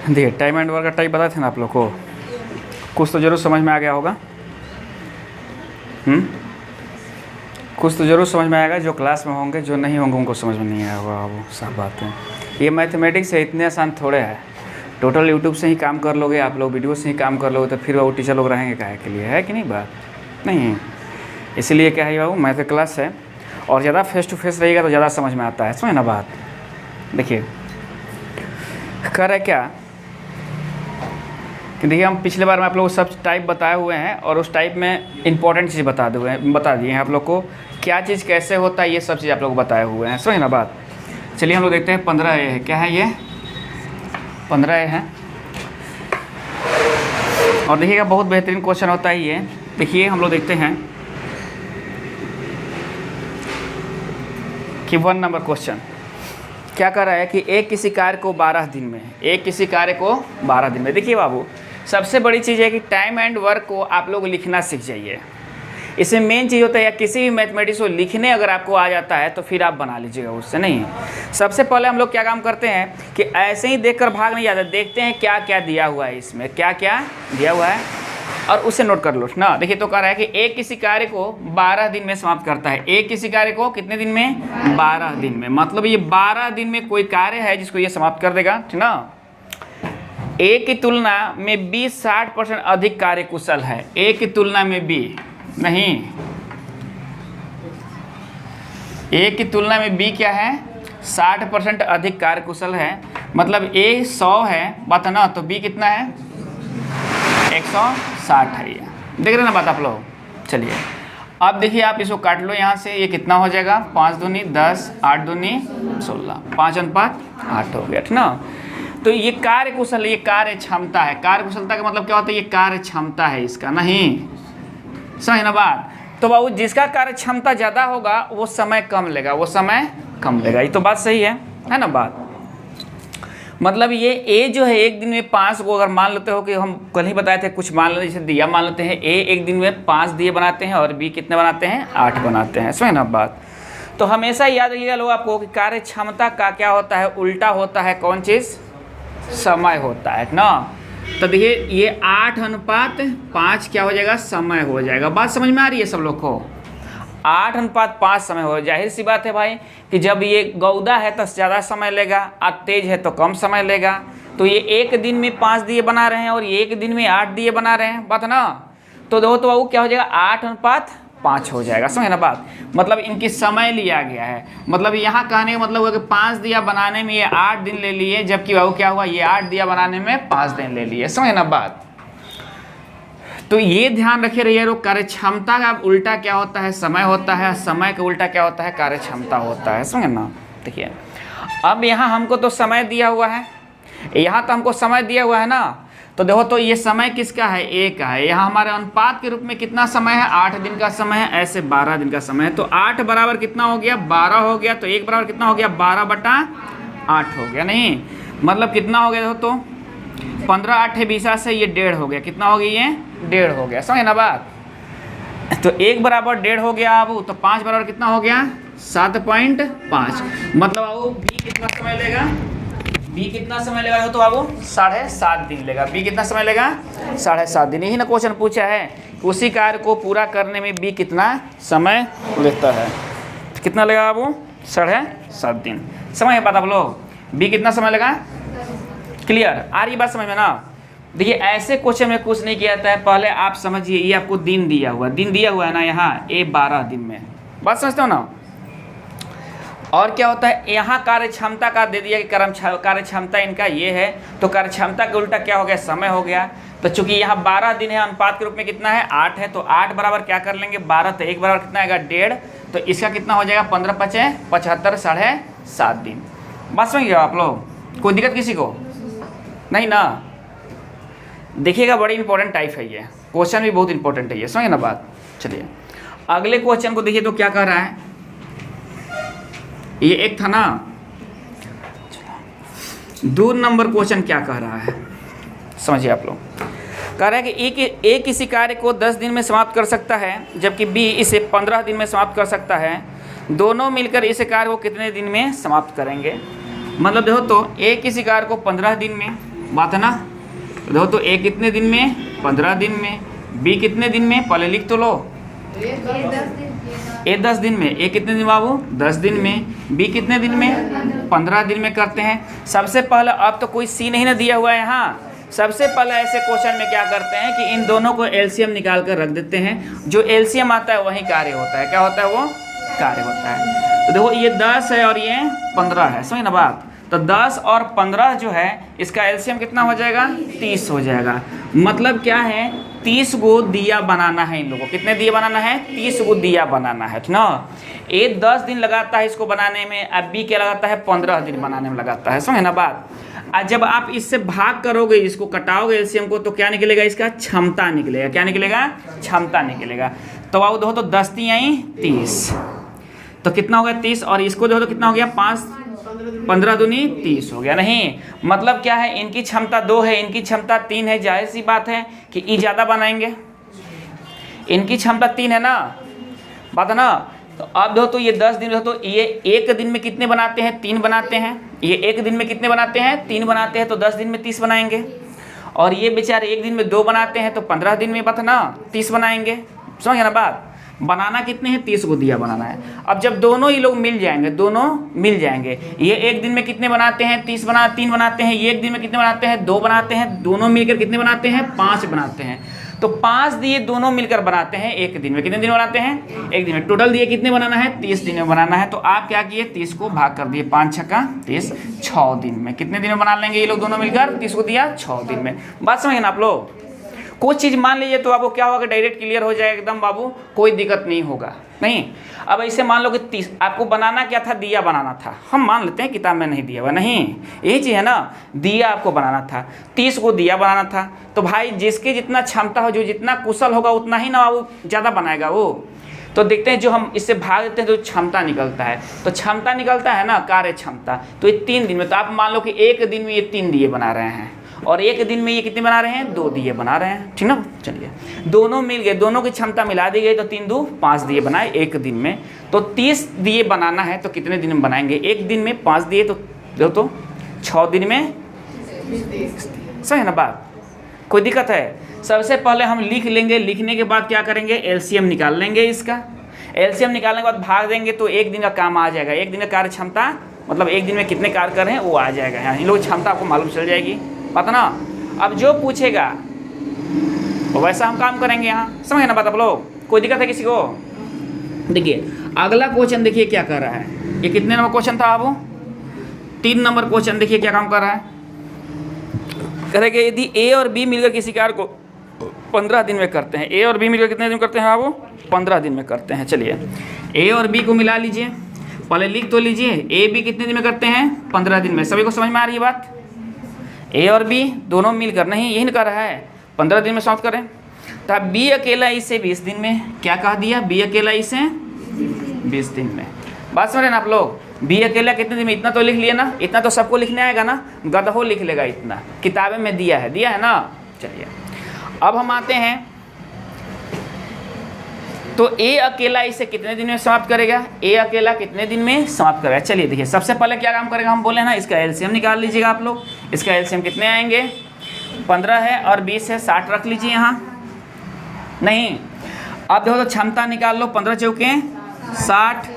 देखिए time and work का type बताए थे ना आप लोग को, कुछ तो ज़रूर समझ में आ गया होगा। कुछ तो ज़रूर समझ में आएगा, जो क्लास में होंगे, जो नहीं होंगे उनको समझ में नहीं आया होगा, वो सब बात है। ये मैथमेटिक्स है, इतने आसान थोड़े है। टोटल यूट्यूब से ही काम कर लोगे आप लोग, वीडियो से ही काम कर लोगे, तो फिर वो टीचर लोग रहेंगे काहे के लिए, है कि नहीं बात? नहीं, इसीलिए क्या है बाबू, मैथ क्लास है और ज़्यादा फेस टू फेस रहेगा तो ज़्यादा समझ में आता है, समझ ना बात। देखिए कर है क्या कि देखिए हम पिछले बार में आप लोग सब टाइप बताए हुए हैं और उस टाइप में इंपॉर्टेंट चीज़ बता दिए हैं आप लोग को, क्या चीज़ कैसे होता है, ये सब चीज़ आप लोग बताए हुए हैं, समझ ना बात। चलिए हम लोग देखते हैं 15A है, क्या है ये 15A है। और देखिएगा बहुत बेहतरीन क्वेश्चन होता है ये। देखिए हम लोग देखते हैं कि 1 नंबर क्वेश्चन क्या कर रहा है कि एक किसी कार्य को 12 दिन में, एक किसी कार्य को 12 दिन में। देखिए बाबू सबसे बड़ी चीज़ है कि टाइम एंड वर्क को आप लोग लिखना सीख जाइए। इसमें मेन चीज़ होता है या किसी भी मैथमेटिक्स को लिखने अगर आपको आ जाता है तो फिर आप बना लीजिएगा, उससे नहीं। सबसे पहले हम लोग क्या काम करते हैं कि ऐसे ही देखकर भाग नहीं जाते, देखते हैं क्या क्या दिया हुआ है, इसमें क्या क्या दिया हुआ है और उसे नोट कर लो ना। देखिए तो कह रहा है कि एक किसी कार्य को 12 दिन में समाप्त करता है। एक किसी कार्य को कितने दिन में? 12 दिन में। मतलब ये 12 दिन में कोई कार्य है जिसको ये समाप्त कर देगा, ठीक ना। ए की तुलना में बी 60% अधिक कार्यकुशल है। ए की तुलना में बी नहीं, ए की तुलना में बी क्या है? 60% अधिक कार्यकुशल है। मतलब ए 100 है बात है ना, तो बी कितना है? 160 है। ये देख रहे ना बात आप लोग। चलिए अब देखिए आप इसको काट लो यहाँ से, ये कितना हो जाएगा? 5 दूनी 10, 8 दूनी 16, 5×8 हो गया, ठीक ना। तो ये कार्य कुशल, ये कार्य क्षमता है। कार्य कुशलता का मतलब क्या होता है? ये कार्य क्षमता है इसका, नहीं समझ ना बात। तो बाबू जिसका कार्य क्षमता ज़्यादा होगा वो समय कम लेगा, वो समय कम लेगा। ये तो बात सही है ना बात। मतलब ये ए जो है एक दिन में 5 को, अगर मान लेते हो कि हम कल ही बताए थे कुछ, मान लेते जैसे दिया, मान लेते हैं ए एक दिन में 5 दिए बनाते हैं और बी कितने बनाते हैं? 8 बनाते हैं, समझ ना बात। तो हमेशा याद रखिएगा लोग आपको कि कार्य क्षमता का क्या होता है? उल्टा होता है कौन चीज़? समय होता है ना। तो देखिए ये 8:5 क्या हो जाएगा? समय हो जाएगा। बात समझ में आ रही है सब लोग को? 8:5 समय हो। जाहिर सी बात है भाई कि जब ये गौदा है तो ज़्यादा समय लेगा और तेज है तो कम समय लेगा। तो ये एक दिन में 5 दिए बना रहे हैं और ये एक दिन में 8 दिए बना रहे हैं, बात है ना। तो देखो तो वो क्या हो जाएगा? 8:5 हो जाएगा, समझ ना बात। मतलब इनकी समय लिया गया है। मतलब यहाँ कहने का मतलब हुआ कि 5 दिया बनाने में ये 8 दिन ले लिए, जबकि वो क्या हुआ? ये 8 दिया बनाने में 5 दिन ले लिए, समझ ना बात। तो ये ध्यान रखे रहिए लोग, कार्य क्षमता का उल्टा क्या होता है? समय होता है। समय का उल्टा क्या होता है? कार्य क्षमता होता है, समझ ना। देखिए अब यहाँ हमको तो समय दिया हुआ है, यहाँ तो हमको समय दिया हुआ है ना। तो देखो तो ये समय किसका है? ए का है। यहाँ हमारे अनुपात के रूप में कितना समय है? 8 दिन का समय है, ऐसे 12 दिन का समय है। तो 8 बराबर कितना हो गया? 12 हो गया। तो 1 बराबर कितना हो गया? 12/8 हो गया। नहीं मतलब कितना हो गया? देखो तो 15 8 20 से ये 1.5 हो गया। कितना हो गया? ये 1.5 हो गया, समझे ना बात। तो 1 बराबर 1.5 हो गया अब। तो 5 बराबर कितना हो गया? 7.5। मतलब बाबू बी कितना समय लेगा? बी कितना समय लेगा? तो बाबू 7.5 दिन लेगा। बी कितना समय लेगा? 7.5 दिन। यही ना क्वेश्चन पूछा है कि उसी कार्य को पूरा करने में बी कितना समय लेता है। कितना लेगा बाबू? 7.5 दिन। समझ बात आप लोग? बी कितना समय लेगा? क्लियर आ रही बात समझ में ना। देखिए ऐसे क्वेश्चन में कुछ नहीं किया जाता है। पहले आप समझिए, ये आपको दिन दिया हुआ है ना यहाँ, ए 12 दिन में। बात समझते हो ना। और क्या होता है यहाँ? कार्य क्षमता का दे दिया कि कार्य क्षमता इनका ये है, तो कार्य क्षमता के उल्टा क्या हो गया? समय हो गया। तो चूंकि यहाँ 12 दिन है, अनुपात के रूप में कितना है? 8 है। तो 8 बराबर क्या कर लेंगे? 12। तो 1 बराबर कितना आएगा? 1.5। तो इसका कितना हो जाएगा? 15×5 = 75, 7.5 दिन। बात समझ गए आप लोग? कोई दिक्कत किसी को नहीं ना। देखिएगा बड़ी इंपॉर्टेंट टाइप है ये क्वेश्चन, भी बहुत इंपॉर्टेंट है ये, समझे ना बात। चलिए अगले क्वेश्चन को देखिए तो क्या कह रहा है। ये एक था ना, 2 नंबर क्वेश्चन क्या कह रहा है समझिए आप लोग। कह रहा है कि ए किसी कार्य को 10 दिन में समाप्त कर सकता है, जबकि बी इसे 15 दिन में समाप्त कर सकता है। दोनों मिलकर इस कार्य को कितने दिन में समाप्त करेंगे? मतलब देखो तो ए किसी कार्य को 15 दिन में, बात है ना। देखो तो ए कितने दिन में, 15 दिन में, बी कितने दिन में, पहले लिख तो लो, ए 10 दिन में, ए कितने दिन बाबू 10 दिन में, बी कितने दिन में 15 दिन में करते हैं। सबसे पहले अब तो कोई सी नहीं ना दिया हुआ है यहाँ, सबसे पहले ऐसे क्वेश्चन में क्या करते हैं कि इन दोनों को एलसीएम निकाल कर रख देते हैं, जो एलसीएम आता है वही कार्य होता है। क्या होता है वो कार्य होता है। तो देखो ये 10 है और ये 15 है, समझ ना बात। तो 10 और 15 जो है इसका एलसीएम कितना हो जाएगा, 30 हो जाएगा। मतलब क्या है, 30 गो दिया बनाना है इन लोगों को। कितने दिए बनाना है, 30 गो दिया बनाना है ना। ए 10 दिन लगाता है इसको बनाने में, अब बी क्या लगाता है 15 दिन बनाने में लगाता है, समझे ना बात। आज जब आप इससे भाग करोगे, इसको कटाओगे एलसीएम को, तो क्या निकलेगा, इसका क्षमता निकलेगा। क्या निकलेगा, क्षमता निकलेगा। तो आओ देखो तो 10 ती आई 30, तो कितना हो गया 30, और इसको देखो तो कितना हो गया 5, 15 दूनी 30 हो गया। नहीं मतलब क्या है, इनकी क्षमता 2 है, इनकी क्षमता 3 है। जाहिर सी बात है कि ई ज़्यादा बनाएंगे, इनकी क्षमता 3 है ना, बात है ना। तो अब देखो तो ये 10 दिन हो, तो ये एक दिन में कितने बनाते हैं, 3 बनाते हैं। ये एक दिन में कितने बनाते हैं, 3 बनाते हैं। तो 10 दिन में 30 बनाएंगे। और ये बेचारे एक दिन में 2 बनाते हैं, तो 15 दिन में बात है ना 30 बनाएंगे। समझ ना बात। बनाना कितने हैं, 30 को दिया बनाना है। अब जब दोनों ही लोग मिल जाएंगे, दोनों मिल जाएंगे, ये एक दिन में कितने बनाते हैं, 3 बनाते हैं। ये एक दिन में कितने बनाते हैं, 2 बनाते हैं। दोनों मिलकर कितने बनाते हैं, 5 बनाते हैं। तो 5 दिए दोनों मिलकर बनाते हैं एक दिन में। कितने दिन बनाते हैं, एक दिन में। टोटल दिए कितने बनाना है, 30 दिन में बनाना है। तो आप क्या किए, 30 को भाग कर दिए, 5 छक्का 30, 6 दिन में। कितने दिन में बना लेंगे ये लोग दोनों मिलकर, 30 को दिया 6 दिन में। बात समझे ना आप लोग। कुछ चीज़ मान लीजिए तो आपको क्या होगा, डायरेक्ट क्लियर हो जाएगा एकदम बाबू, कोई दिक्कत नहीं होगा। नहीं अब ऐसे मान लो कि 30 आपको बनाना क्या था, दिया बनाना था। हम मान लेते हैं किताब में नहीं दिया हुआ, नहीं यही चीज़ है ना, दिया आपको बनाना था, 30 को दिया बनाना था। तो भाई जिसकी जितना क्षमता हो, जो जितना कुशल होगा उतना ही ना वो ज़्यादा बनाएगा वो। तो देखते हैं जो हम इससे भाग देते हैं तो क्षमता निकलता है। तो क्षमता निकलता है ना, कार्य क्षमता। तो ये 3 दिन में, तो आप मान लो कि एक दिन में ये 3 दिए बना रहे हैं, और एक दिन में ये कितने बना रहे हैं, 2 दिए बना रहे हैं, ठीक ना। चलिए दोनों मिल गए, दोनों की क्षमता मिला दी गई, तो 3 2 5 दिए बनाए एक दिन में। तो 30 दिए बनाना है तो कितने दिन में बनाएंगे, एक दिन में 5 दिए, तो देखो तो 6 दिन में। सही है ना बात, कोई दिक्कत है। सबसे पहले हम लिख लेंगे, लिखने के बाद क्या करेंगे, एलसीएम निकाल लेंगे इसका। एलसीएम निकालने के बाद भाग देंगे तो एक दिन का काम आ जाएगा। एक दिन का कार्य क्षमता मतलब एक दिन में कितने कार्य कर रहे हैं वो आ जाएगा। यहाँ इन लोग क्षमता आपको मालूम चल जाएगी, पता ना। अब जो पूछेगा तो वैसा हम काम करेंगे यहाँ, समझे ना बात आप लोग। कोई दिक्कत है किसी को। देखिए अगला क्वेश्चन देखिए क्या कर रहा है। ये कितने नंबर क्वेश्चन था वो, 3 नंबर क्वेश्चन। देखिए क्या काम कर रहा है, कह रहे कि यदि ए और बी मिलकर किसी कार्य को 15 दिन में करते हैं। ए और बी मिलकर कितने दिन करते हैं वो, 15 दिन में करते हैं। चलिए ए और बी को मिला लीजिए, पहले लिख तो लीजिए। ए बी कितने दिन में करते हैं, 15 दिन में। सभी को समझ में आ रही है बात। ए और बी दोनों मिलकर, नहीं यही कर रहा है, 15 दिन में समाप्त करें। तो अब बी अकेला इसे 20 दिन में, क्या कह दिया, बी अकेला इसे 20 दिन में। बात समझ रहे ना आप लोग। बी अकेला कितने दिन में, इतना तो लिख लिया ना, इतना तो सबको लिखने आएगा ना, गधो लिख लेगा इतना, किताबें में दिया है ना। चलिए अब हम आते हैं, तो ए अकेला इसे कितने दिन में समाप्त करेगा, ए अकेला कितने दिन में समाप्त करेगा। चलिए देखिए सबसे पहले क्या काम करेगा, हम बोले ना इसका एलसीएम निकाल लीजिएगा आप लोग। इसका एलसीएम कितने आएंगे, 15 है और 20 है, 60 रख लीजिए यहाँ। नहीं अब देखो तो क्षमता निकाल लो, 15 चौके 60,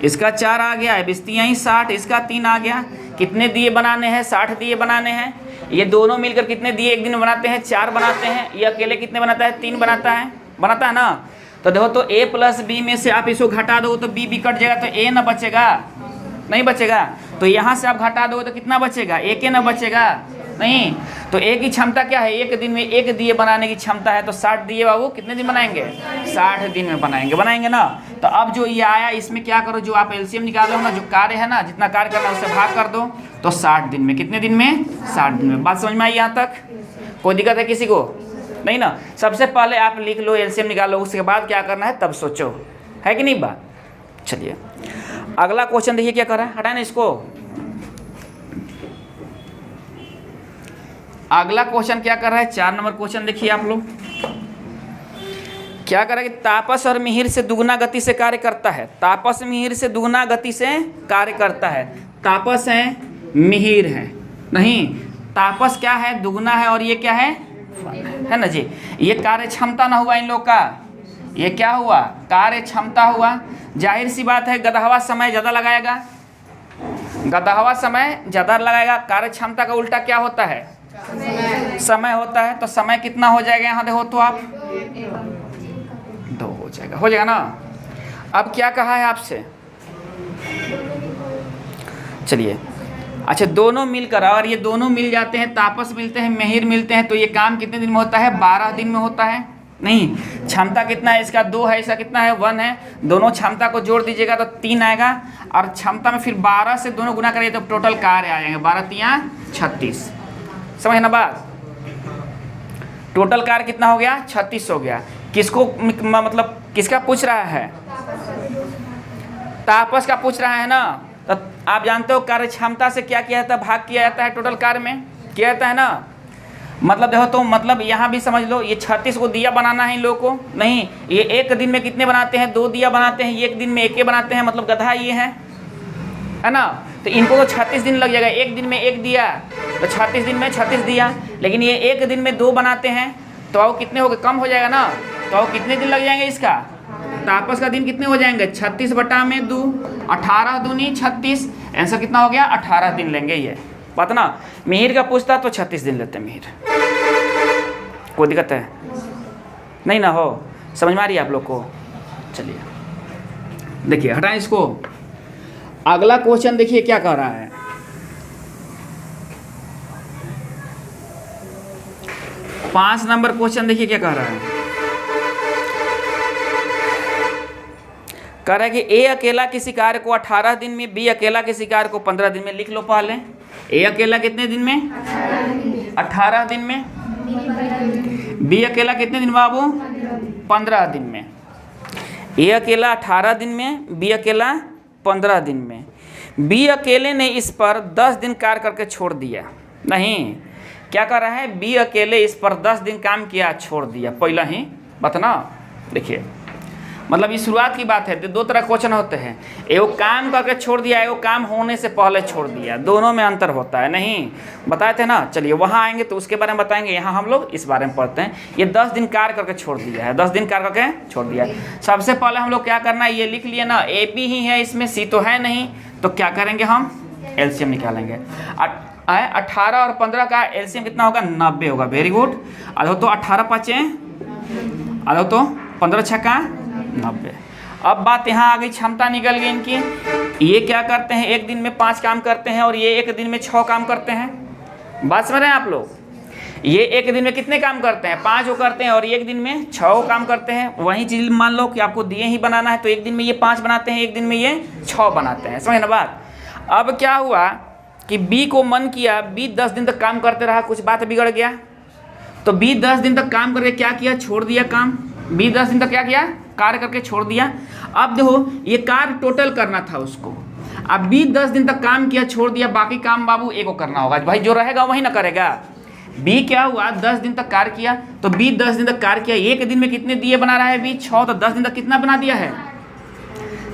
इसका 4 आ गया है, 20 यहीं 60, इसका 3 आ गया। कितने दिए बनाने हैं, 60 दिए बनाने हैं। ये दोनों मिलकर कितने दिए एक दिन में बनाते हैं, 4 बनाते हैं। ये अकेले कितने बनाता है, 3 बनाता है ना। तो देखो तो a प्लस बी में से आप इसको घटा दो तो b भी कट जाएगा, तो a ना बचेगा, नहीं बचेगा। तो यहाँ से आप घटा दो तो कितना बचेगा, एक ना बचेगा, नहीं। तो a की क्षमता क्या है, एक दिन में एक दिए बनाने की क्षमता है। तो 60 दिए बाबू कितने दिन बनाएंगे, 60 दिन में बनाएंगे ना। तो अब जो ये आया इसमें क्या करो, जो आप एलसीएम निकालो ना, जो कार्य है ना, जितना कार्य करना है उससे भाग कर दो। तो 60 दिन में, कितने दिन में, 60 दिन में। बात समझ में आई यहाँ तक, कोई दिक्कत है किसी को, नहीं ना। सबसे पहले आप लिख लो, एलसीएम निकाल लो, उसके बाद क्या करना है तब सोचो, है कि नहीं बात। चलिए अगला क्वेश्चन देखिए क्या कर रहा है, हटाए ना इसको। अगला क्वेश्चन क्या कर रहा है, 4 नंबर क्वेश्चन देखिए आप लोग क्या कर रहा है कि तापस और मिहिर से दुगुना गति से कार्य करता है। तापस मिहिर से दुगुना गति से कार्य करता है। तापस है, मिहिर है, नहीं तापस क्या है, दुगना है, और ये क्या है ना जी, ये कार्य क्षमता ना हुआ इन लोग का, ये क्या हुआ, कार्य क्षमता हुआ। जाहिर सी बात है गदहवा समय ज़्यादा लगाएगा, गदहवा समय ज़्यादा लगाएगा। कार्य क्षमता का उल्टा क्या होता है, समय होता है। तो समय कितना हो जाएगा यहाँ देखो तो आप 2 हो जाएगा ना। अब क्या कहा है आपसे, चलिए अच्छा दोनों मिलकर, और ये दोनों मिल जाते हैं, तापस मिलते हैं, मिहिर मिलते हैं, तो ये काम कितने दिन में होता है, 12 दिन में होता है। नहीं, क्षमता कितना है इसका, 2 है, इसका कितना है, 1 है। दोनों क्षमता को जोड़ दीजिएगा तो 3 आएगा, और क्षमता में फिर 12 से दोनों गुना करिए तो टोटल कार्य आ जाएंगे 12 तियां 36। समझ ना बात, टोटल कार्य कितना हो गया, 36 हो गया। किसको मतलब किसका पूछ रहा है, तापस का पूछ रहा है ना। तो आप जानते हो कार्य क्षमता से क्या किया जाता है, भाग किया जाता है टोटल कार्य में, किया जाता है ना। मतलब देखो तो मतलब यहाँ भी समझ लो, ये 36 को दिया बनाना है इन लोगों को, नहीं ये एक दिन में कितने बनाते हैं, 2 दिया बनाते हैं, एक दिन में 1 बनाते हैं, मतलब गधा ये है ना। तो इनको तो 36 दिन लग जाएगा, एक दिन में 1 दिया तो 36 दिन में 36 दिया, लेकिन ये एक दिन में 2 बनाते हैं तो वो कितने हो गए, कम हो जाएगा ना। तो वो कितने दिन लग जाएंगे इसका, तापस का दिन कितने हो जाएंगे, 36 बटा में 2, 18 दूनी 36, आंसर कितना हो गया, 18 दिन लेंगे। ये बात ना, मिहिर का पूछता तो 36 दिन लेते मिहिर, कोई दिक्कत है नहीं ना, हो समझ में आ रही है आप लोग को। चलिए देखिए हटाएं इसको, अगला क्वेश्चन देखिए क्या कह रहा है। पांच नंबर क्वेश्चन देखिए क्या कह रहा है, कह रहा है कि ए अकेला किसी कार्य को 18 दिन में, बी अकेला किसी कार्य को 15 दिन में। लिख लो पहले, ए अकेला कितने दिन में, 18 दिन में, बी अकेला कितने दिन बाबू, 15 दिन में। ए अकेला 18 दिन में, बी अकेला 15 दिन में। बी अकेले ने इस पर 10 दिन कार्य करके छोड़ दिया, नहीं क्या कर रहा है, बी अकेले इस पर 10 दिन काम किया छोड़ दिया, पहला ही बतना। देखिए मतलब ये शुरुआत की बात है, 2 तरह क्वेश्चन होते हैं, एगो काम करके छोड़ दिया, एगो काम होने से पहले छोड़ दिया, दोनों में अंतर होता है, नहीं बताए थे ना। चलिए वहाँ आएंगे तो उसके बारे में बताएंगे, यहाँ हम लोग इस बारे में पढ़ते हैं। ये 10 दिन कार्य करके छोड़ दिया है, 10 दिन कार्य करके छोड़ दिया है। सबसे पहले हम लोग क्या करना है, ये लिख लिए ना, ए बी ही है इसमें, सी तो है नहीं, तो क्या करेंगे हम एलसीएम निकालेंगे। 18 और 15 का एलसीएम कितना होगा, 90 होगा, वेरी गुड। अरे तो 18 5 अरे तो 15 छक्का 90। अब बात यहाँ आ गई, क्षमता निकल गई इनकी। ये क्या करते हैं, एक दिन में 5 काम करते हैं, और ये एक दिन में 6 काम करते हैं। बात समझ रहे हैं आप लोग, ये एक दिन में कितने काम करते हैं, 5 वो करते हैं, और एक दिन में 6 काम करते हैं। वही चीज़ मान लो कि आपको दिए ही बनाना है, तो एक दिन में ये 5 बनाते हैं, एक दिन में ये 6 बनाते हैं, समझ ना बात। अब क्या हुआ कि बी को मन किया, बी 10 दिन तक काम करते रहा, कुछ बात बिगड़ गया, तो बी 10 दिन तक काम करके क्या किया, छोड़ दिया काम। बी 10 दिन तक क्या किया, कार्य करके छोड़ दिया। अब देखो ये कार्य टोटल करना था उसको, अब बी 10 दिन तक काम किया छोड़ दिया, बाकी काम बाबू ए को करना होगा, भाई जो रहेगा वही ना करेगा। बी क्या हुआ, 10 दिन तक कार्य किया, तो बी 10 दिन तक कार्य किया, एक दिन में कितने दिए बना रहा है बी, 6, तो 10 दिन तक कितना बना दिया है,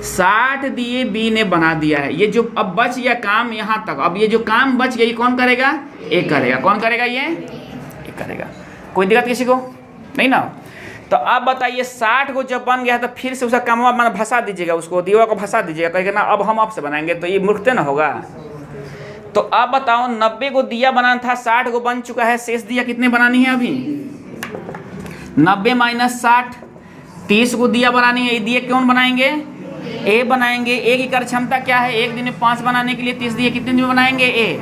60 दिए बी ने बना दिया है। ये जो अब बच गया काम यहाँ तक, अब ये जो काम बच गया ये कौन करेगा, ए करेगा। कौन करेगा, ये ए करेगा। कोई दिक्कत किसी को नहीं ना। तो अब बताइए 60 को जब बन गया तो फिर से उसका काम मैंने भसा दीजिएगा, उसको दीवा को भसा दीजिएगा, कहेगा ना अब हम आपसे बनाएंगे, तो ये मूर्खते ना होगा। तो अब बताओ 90 को दिया बनाना था, 60 को बन चुका है, शेष दिया कितने बनानी है अभी, 90 माइनस 60, 30 को दिया बनानी है। ये दिए कौन बनाएंगे, ए बनाएंगे। ए की कार्य क्षमता क्या है, एक दिन में 5 बनाने के लिए 30 दिए कितने दिन में बनाएंगे, ए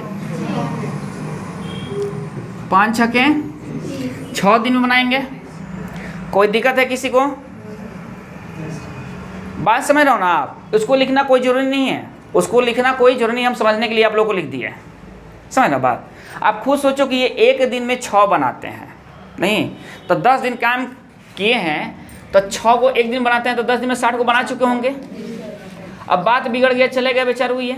5 छक्के 6 दिन में बनाएंगे। कोई दिक्कत है किसी को, बात समझ रहे हो ना आप। उसको लिखना कोई जरूरी नहीं है, उसको लिखना कोई जरूरी नहीं, हम समझने के लिए आप लोगों को लिख दिए, समझ ना बात। आप खुद सोचो कि ये एक दिन में 6 बनाते हैं, नहीं तो 10 दिन काम किए हैं, तो 6 को एक दिन बनाते हैं, तो 10 दिन में 60 को बना चुके होंगे। अब बात बिगड़ गया, चले गए बेचारू ये,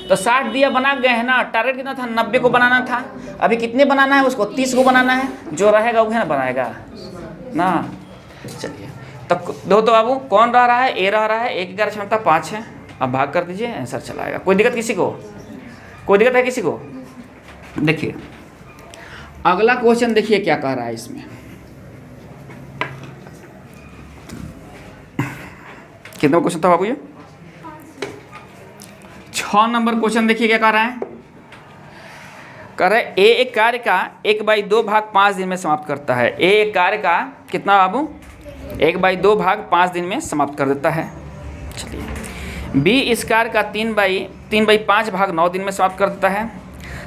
तो 60 दिया बना गए हैं ना। टारगेट कितना था, 90 को बनाना था, अभी कितने बनाना है उसको, 30 को बनाना है, जो रहेगा वही ना बनाएगा ना। चलिए तब दो तो बाबू कौन रह रहा है, ए रह रहा है, ए की कार्य क्षमता 5 है। अब भाग कर दीजिए, आंसर चला आएगा। कोई दिक्कत किसी को, कोई दिक्कत है किसी को। देखिए अगला क्वेश्चन देखिए क्या कह रहा है इसमें। कितना क्वेश्चन था बाबू ये? 6 नंबर क्वेश्चन देखिए क्या कह रहा है। कह रहा है ए एक कार्य का 1/2 भाग 5 दिन में समाप्त करता है। ए एक कार्य का कितना बाबू? 1/2 भाग 5 दिन में समाप्त कर देता है। चलिए बी इस कार्य का 3/5 भाग 9 दिन में समाप्त कर देता है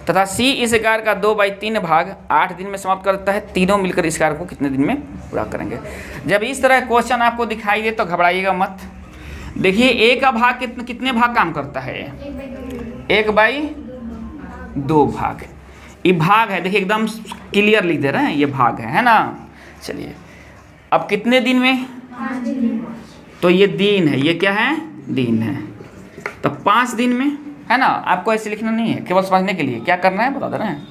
तथा सी इस कार्य का 2/3 भाग 8 दिन में समाप्त कर देता है। तीनों मिलकर इस कार्य को कितने दिन में पूरा करेंगे? जब इस तरह क्वेश्चन आपको दिखाई दे तो घबराइएगा मत। देखिए ए का भाग कितने भाग काम करता है? 1/2 भाग। ये भाग है, देखिए एकदम क्लियर लिख दे रहे हैं, ये भाग है ना। चलिए अब कितने दिन में? 5 दिन। तो ये दिन है, ये क्या है? दिन है। तो 5 दिन में है ना। आपको ऐसे लिखना नहीं है, केवल समझने के लिए क्या करना है बता दे रहे हैं।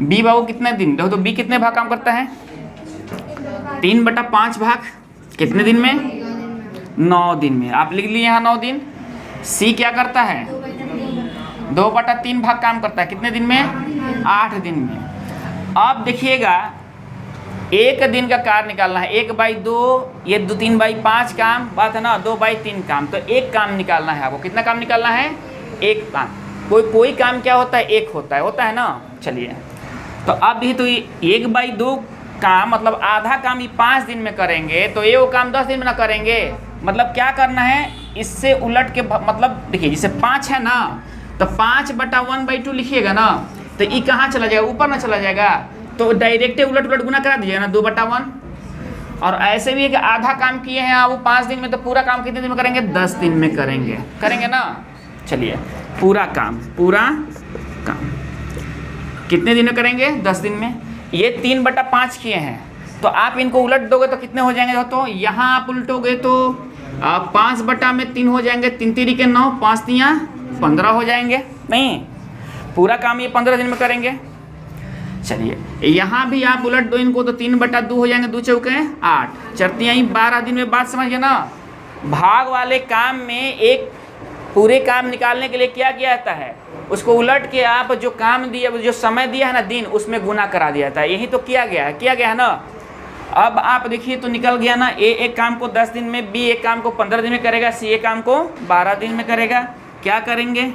बी बाबू कितने दिन? देखो तो बी कितने भाग काम करता है? 3/5 भाग कितने दिन में? 9 दिन में। आप लिख लिए यहाँ 9 दिन। सी क्या करता है? 2/3 भाग काम करता है कितने दिन में? 8 दिन में। अब देखिएगा एक दिन का कार्य निकालना है। 1/2 ये 3/5 काम बात है ना, 2/3 काम। तो एक काम निकालना है आपको। कितना काम निकालना है? एक काम। कोई काम क्या होता है? एक होता है ना। चलिए तो अब ये तो 1/2 काम मतलब आधा काम ये 5 दिन में करेंगे तो ये वो काम 10 दिन में ना करेंगे। मतलब क्या करना है? इससे उलट के मतलब देखिए जैसे 5 है ना तो 5/1/2 लिखिएगा ना तो ये कहाँ चला जाएगा? ऊपर ना चला जाएगा। तो डायरेक्ट उलट गुना करा दीजिएगा ना 2/1। और ऐसे भी है कि आधा काम किए हैं आप 5 दिन में तो पूरा काम कितने दिन में करेंगे? 10 दिन में करेंगे ना। चलिए पूरा काम कितने दिन में करेंगे? 10 दिन में। ये 3/5 किए हैं तो आप इनको उलट दोगे तो कितने हो जाएंगे? तो यहाँ आप उल्टोगे तो 5/3 हो जाएंगे। 3 3 के 9, 5 3 15 हो जाएंगे। नहीं, पूरा काम ये 15 दिन में करेंगे। चलिए यहाँ भी आप उलट दो इनको तो 3/2 हो जाएंगे। 2 चौके 8, 4 3 12 दिन में। बात समझिए ना। भाग वाले काम में एक पूरे काम निकालने के लिए क्या किया जाता है? उसको उलट के आप जो काम दिया, जो समय दिया है ना दिन, उसमें गुना करा दिया जाता है। यही तो किया गया है ना। अब आप देखिए तो निकल गया ना। ए एक काम को 10 दिन में, बी एक काम को 15 दिन में करेगा, सी एक काम को 12 दिन में करेगा। क्या करेंगे?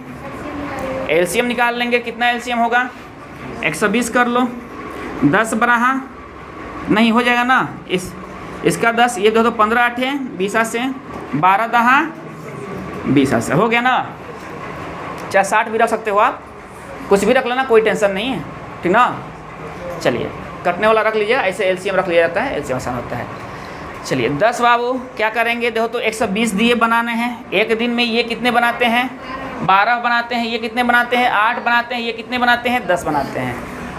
एलसीएम निकाल लेंगे। कितना एलसीएम होगा? 120 कर लो। 10 12 नहीं हो जाएगा ना। इसका 10, ये दो 15 8 है 20 से 12 10 20 से हो गया ना। चाहे 60 भी रख सकते हो आप, कुछ भी रख लेना, कोई टेंशन नहीं है, ठीक ना। चलिए कटने वाला रख लीजिए, ऐसे एलसीएम रख लिया जाता है, एलसीएम आसान होता है। चलिए 10 बाबू क्या करेंगे? देखो तो 120 दिए बनाने हैं। एक दिन में ये कितने बनाते हैं? 12 बनाते हैं। ये कितने बनाते हैं? 8 बनाते हैं। ये कितने बनाते हैं? 10 बनाते हैं।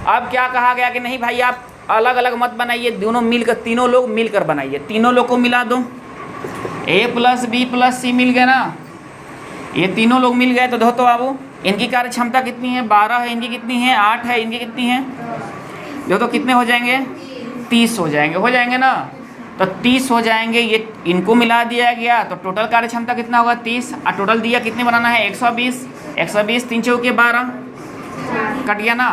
अब क्या कहा गया कि नहीं भाई आप अलग अलग मत बनाइए, दोनों मिलकर, तीनों लोग मिलकर बनाइए। तीनों लोग को मिला दो। A + B + C मिल गया ना। ये तीनों लोग मिल गए तो देखो तो बाबू इनकी कार्य क्षमता कितनी है? 12 है। इनकी कितनी है? 8 है। इनकी कितनी है? देखो तो कितने हो जाएंगे? 30 हो जाएंगे ना। तो 30 हो जाएंगे। ये इनको मिला दिया गया तो टोटल कार्य क्षमता कितना होगा? 30। और टोटल दिया कितने बनाना है? 120। 3 चौके 12 कट गया ना।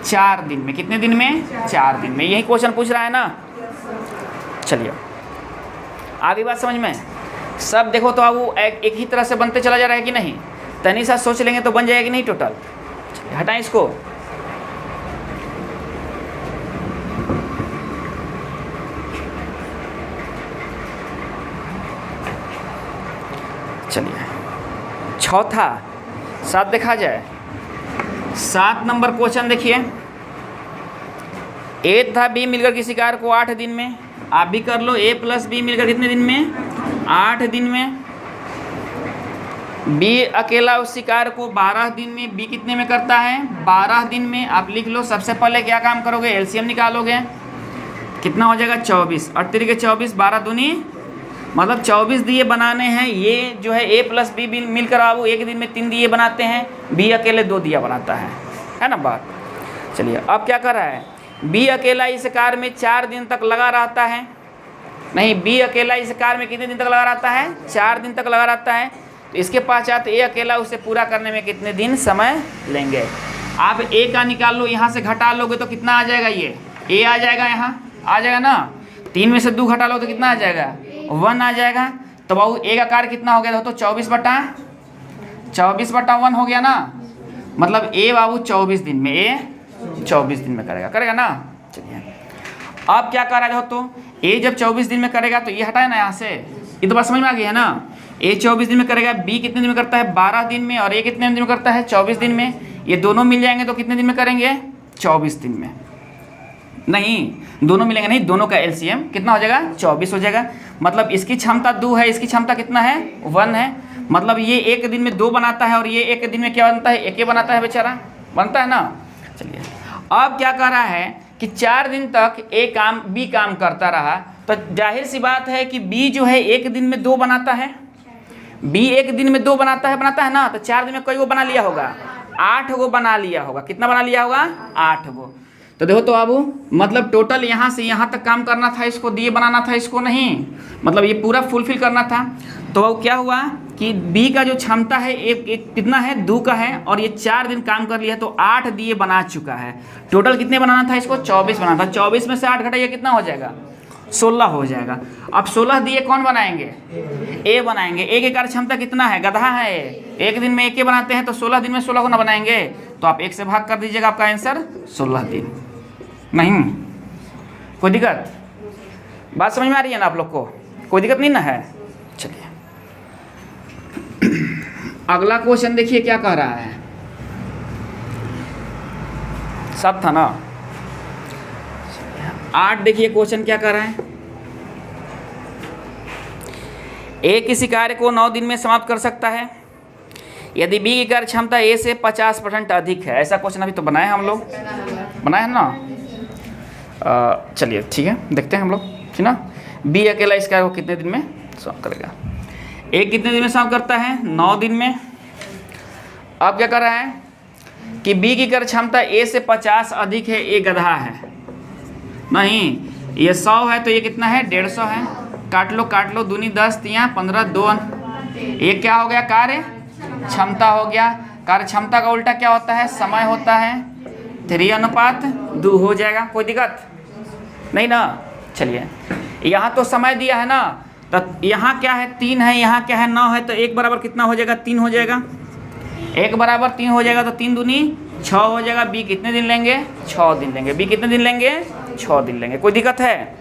4 दिन में। कितने दिन में? 4 दिन में। यही क्वेश्चन पूछ रहा है ना। चलिए आगे बात समझ में। सब देखो तो अब वो एक ही तरह से बनते चला जा रहा है कि नहीं? तनी सा सोच लेंगे तो बन जाएगा कि नहीं टोटल। हटाएं इसको। चलिए चौथा 7 देखा जाए। 7 नंबर क्वेश्चन देखिए। ए तथा बी मिलकर किसी कार्य को 8 दिन में, आप भी कर लो। A + B मिलकर कितने दिन में? 8 दिन में। बी अकेला उस कार्य को 12 दिन में। बी कितने में करता है? 12 दिन में। आप लिख लो। सबसे पहले क्या काम करोगे? एलसीएम निकालोगे। कितना हो जाएगा? 24। 8 3 के 24, 12 दूनी मतलब 24 दिए बनाने हैं। ये जो है A + B मिलकर आप एक दिन में 3 दिए बनाते हैं। बी अकेले 2 दिया बनाता है ना बात। चलिए अब क्या कर रहा है? बी अकेला इस कार्य में 4 दिन तक लगा रहता है। नहीं, बी अकेला इस कार्य में कितने दिन तक लगा रहता है? 4 दिन तक लगा रहता है। तो इसके पश्चात ए अकेला उसे पूरा करने में कितने दिन समय लेंगे? आप ए का निकाल लो, यहाँ से घटा लोगे तो कितना आ जाएगा, ये ए आ जाएगा, यहाँ आ जाएगा ना। 3 में से 2 घटा लो तो कितना आ जाएगा, 1 आ जाएगा। तो बाबू ए का कार्य कितना हो गया, तो 24/1 हो गया ना। मतलब ए बाबू 24 दिन में, ए 24 दिन में करेगा ना। चलिए अब क्या कर रहा है तो ए जब 24 दिन में करेगा तो ये हटाए ना यहाँ से, ये तो बात समझ में आ गई है ना। ए 24 दिन में करेगा, बी कितने दिन में करता है, 12 दिन में, और ए कितने दिन में करता है, 24 दिन में। ये दोनों मिल जाएंगे तो कितने दिन में करेंगे, 24 दिन में। नहीं, दोनों मिलेंगे नहीं, दोनों का एलसीएम कितना हो जाएगा, 24 हो जाएगा। मतलब इसकी क्षमता 2 है, इसकी क्षमता कितना है, 1 है। मतलब ये एक दिन में 2 बनाता है और ये एक दिन में क्या बनता है, 1 बनाता है, बेचारा बनता है ना। चलिए अब क्या कर रहा है कि 4 दिन तक बी काम करता रहा, तो जाहिर सी बात है कि बी जो है एक दिन में 2 बनाता है, बी एक दिन में 2 बनाता है ना। तो 4 दिन में कई गो बना लिया होगा, 8 गो बना लिया होगा। कितना बना लिया होगा, 8 गो। तो देखो तो बाबू, मतलब टोटल यहाँ से यहाँ तक काम करना था, इसको दिए बनाना था, इसको नहीं, मतलब ये पूरा फुलफिल करना था। तो अब क्या हुआ कि बी का जो क्षमता है एक कितना है, 2 का है, और ये 4 दिन काम कर लिया तो 8 दिए बना चुका है। टोटल कितने बनाना था इसको, 24 बनाना था। 24 में से 8 घटाइए, कितना हो जाएगा, 16 हो जाएगा। अब 16 दिए कौन बनाएंगे, ए बनाएंगे। ए की कार्य क्षमता कितना है, गधा है, एक दिन में 1 बनाते हैं, तो 16 दिन में 16 को ना बनाएंगे, तो आप 1 से भाग कर दीजिएगा, आपका आंसर 16 दिन। नहीं कोई दिक्कत, बात समझ में आ रही है ना आप लोग को, कोई दिक्कत नहीं ना है। चलिए अगला क्वेश्चन देखिए क्या कह रहा है, सब था ना। 8 देखिए क्वेश्चन क्या कर रहा है, ए किसी कार्य को 9 दिन में समाप्त कर सकता है यदि बी की कार्य क्षमता ए से 50% अधिक है। ऐसा क्वेश्चन अभी तो बनाए हम लोग, बनाए हैं ना। चलिए ठीक है, देखते हैं हम लोग, ठीक ना। बी अकेला इस कार्य को कितने दिन में समाप्त करेगा, ए कितने दिन में समाप्त करता है, 9 दिन में। अब क्या कर रहा है कि बी की कार्य क्षमता ए से 50 अधिक है, ए गधा है, नहीं ये 100 है तो ये कितना है, 150 है। काट लो, दूनी 10, 3 15, 2 ये क्या हो गया, कार्य क्षमता हो गया। कार्य क्षमता का उल्टा क्या होता है, समय होता है, 3:2 हो जाएगा। कोई दिक्कत नहीं ना। चलिए यहाँ तो समय दिया है ना, तो यहाँ क्या है, 3 है, यहाँ क्या है, 9 है, तो 1 बराबर कितना हो जाएगा, 3 हो जाएगा। 1 बराबर 3 हो जाएगा, तो 3 दूनी 6 हो जाएगा। बी कितने दिन लेंगे, 6 दिन लेंगे। बी कितने दिन लेंगे, 6 दिन लेंगे। कोई दिक्कत है,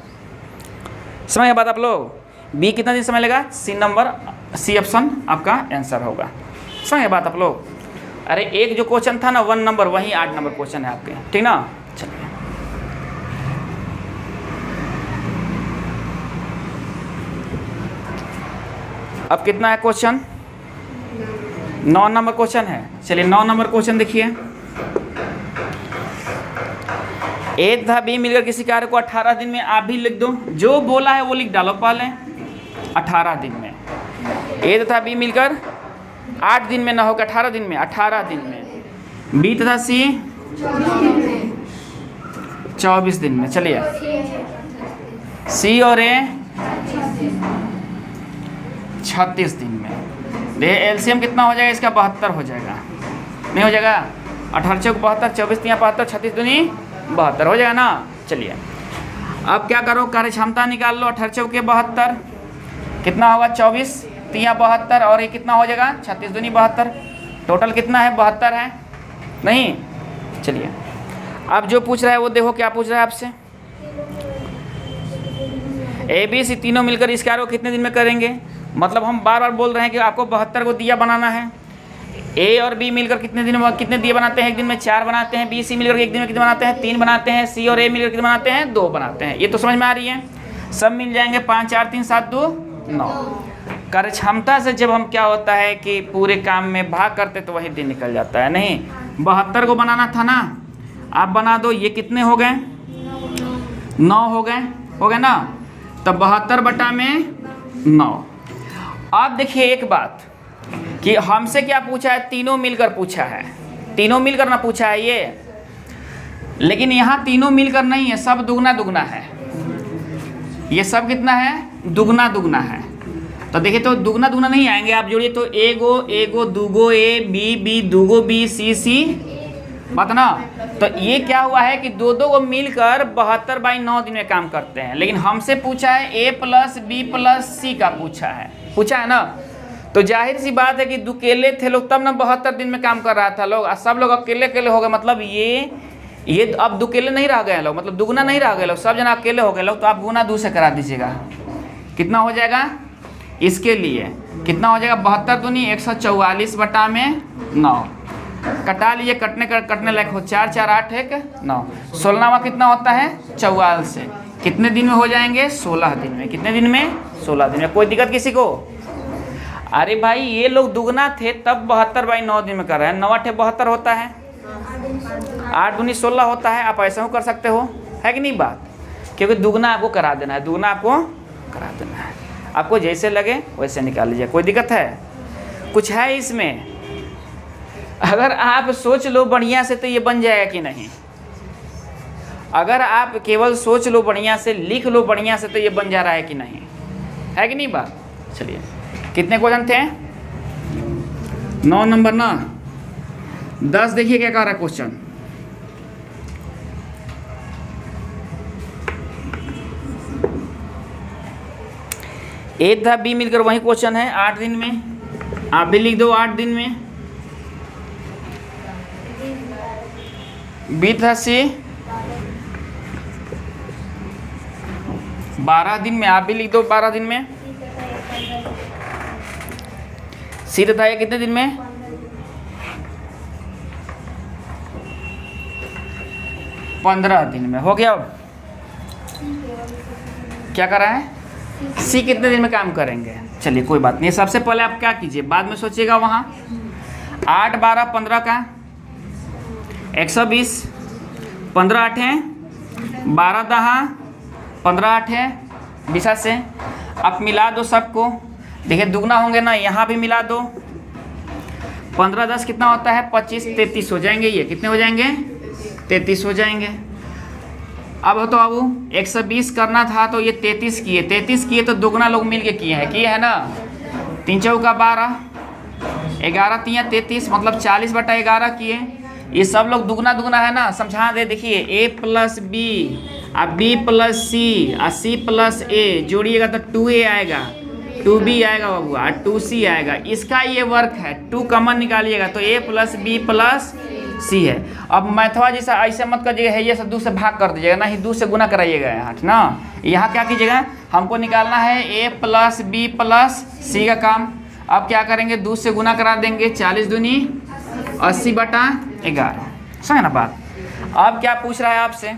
समझ गए बात आप लोग। बी कितना दिन समय लेगा, सी ऑप्शन आपका आंसर होगा। समझ गए बात आप लोग। अरे एक जो क्वेश्चन था ना 1 नंबर, वही 8 नंबर क्वेश्चन है आपके, ठीक ना। चलिए अब कितना है क्वेश्चन, 9 नंबर क्वेश्चन है। चलिए 9 नंबर क्वेश्चन देखिए, ए तथा बी मिलकर किसी कार्य को 18 दिन में, आप भी लिख दो, जो बोला है वो लिख डालो पहले, 18 दिन में। ए तथा बी मिलकर 8 दिन में ना होगा, 18 दिन में, 18 दिन में। बी तथा सी 24 दिन में। चलिए सी और ए 36 दिन में। एलसीएम कितना हो जाएगा इसका, 72 हो जाएगा, नहीं हो जाएगा, 18 चौक 72, 24 3 72, 36 दूनी 72 हो जाएगा ना। चलिए अब क्या करो, कार्य क्षमता निकाल लो, 18 चौक 72 कितना होगा, 24 3 72, और ये कितना हो जाएगा, 36 दूनी 72, टोटल कितना है, 72 है, नहीं। चलिए अब जो पूछ रहा है वो देखो क्या पूछ रहा है आपसे, ए बी सी तीनों मिलकर इस कार्य को कितने दिन में करेंगे। मतलब हम बार बार बोल रहे हैं कि आपको 72 को दिया बनाना है। ए और बी मिलकर कितने दिए बनाते हैं, एक दिन में 4 बनाते हैं। बी सी मिलकर एक दिन में कितने बनाते हैं, 3 बनाते हैं। सी और ए मिलकर कितने बनाते हैं, 2 बनाते हैं। ये तो समझ में आ रही है, सब मिल जाएंगे, 5 4 3 7 2 9। कार्य क्षमता से जब हम क्या होता है कि पूरे काम में भाग करते तो वही दिन निकल जाता है। नहीं 72 को बनाना था ना, आप बना दो, ये कितने हो गए, 9 हो गए ना, तब 72/9। अब देखिए एक बात कि हमसे क्या पूछा है, तीनों मिलकर पूछा है, तीनों मिलकर ना पूछा है ये, लेकिन यहाँ तीनों मिलकर नहीं है, सब दुगना दुगना है। ये सब कितना है, दुगना दुगना है। तो देखिए तो दुगना दुगना नहीं आएंगे, आप जोड़िए तो एगो दूगो ए, बी दूगो बी, सी बात ना। तो ये क्या हुआ है कि दो दो को मिलकर 72/9 दिन में काम करते हैं, लेकिन हमसे पूछा है a + b + c का पूछा है ना। तो जाहिर सी बात है कि दुकेले थे लोग तब ना 72 दिन में काम कर रहा था लोग, सब लोग अकेले अकेले हो गए, मतलब ये अब दुकेले नहीं रह गए लोग, मतलब दुगना नहीं रह गए लोग, सब जना अकेले हो गए लोग। तो आप गुना 2 से करा दीजिएगा, कितना हो जाएगा इसके लिए, कितना हो जाएगा 72 दूनी 144/9 कटा लिए, कटने लायक हो 4 4 8 1 9, 16वां कितना होता है 44 से, कितने दिन में हो जाएंगे 16 दिन में, कितने दिन में 16 दिन में। कोई दिक्कत किसी को? अरे भाई ये लोग दुगना थे तब 72/9 दिन में कर रहे हैं, 9 8 72 होता है, 8 दूनी 16 होता है, आप ऐसा कर सकते हो, है कि नहीं बात, क्योंकि दुगना आपको करा देना है, दुगना आपको करा देना है, आपको जैसे लगे वैसे निकाल लीजिए। कोई दिक्कत है? कुछ है इसमें? अगर आप सोच लो बढ़िया से तो ये बन जाएगा कि नहीं, अगर आप केवल सोच लो बढ़िया से, लिख लो बढ़िया से, तो ये बन जा रहा है कि नहीं, है कि नहीं बात। चलिए कितने क्वेश्चन थे? 9 नंबर ना, 10 देखिए क्या कह रहा है क्वेश्चन। ए था बी मिलकर वही क्वेश्चन है 8 दिन में, आप भी लिख दो 8 दिन में। बी था सी 12 दिन में, आप भी लिख दो 12 दिन में। सी था ये कितने दिन में? 15 दिन में। हो गया? क्या कर रहा है? सी कितने दिन में काम करेंगे? चलिए कोई बात नहीं, सबसे पहले आप क्या कीजिए, बाद में सोचिएगा। वहाँ 8 12 15 का 120, 15 8 है 12 10 15 8 है 20 से। आप मिला दो सबको, देखिए दुगना होंगे ना, यहाँ भी मिला दो। 15 10 कितना होता है 25, 33 हो जाएंगे। ये कितने हो जाएंगे? 33 हो जाएंगे। अब तो अब 120 करना था तो ये 33 किए, 33 किए तो दुगना लोग मिल के किए है ना। 3 चौका 12, 11 3 33, मतलब 40/11 किए। ये सब लोग दुगना दुगना है ना, समझा दे। देखिए a + b और b + c और c + a जोड़िएगा तो 2a आएगा, 2b आएगा बाबू और 2c आएगा। इसका ये वर्क है, 2 कॉमन निकालिएगा तो a + b + c है। अब मैथवा जैसा ऐसे मत करिएगा, है ये सब 2 से भाग कर दीजिएगा ना, ही 2 से गुना कराइएगा यहाँ ना। यहाँ क्या कीजिएगा, हमको निकालना है a + b + c का काम। अब क्या करेंगे, 2 से गुना करा देंगे, 40 दूनी 80/11, समझे ना बात। अब क्या पूछ रहा है आपसे,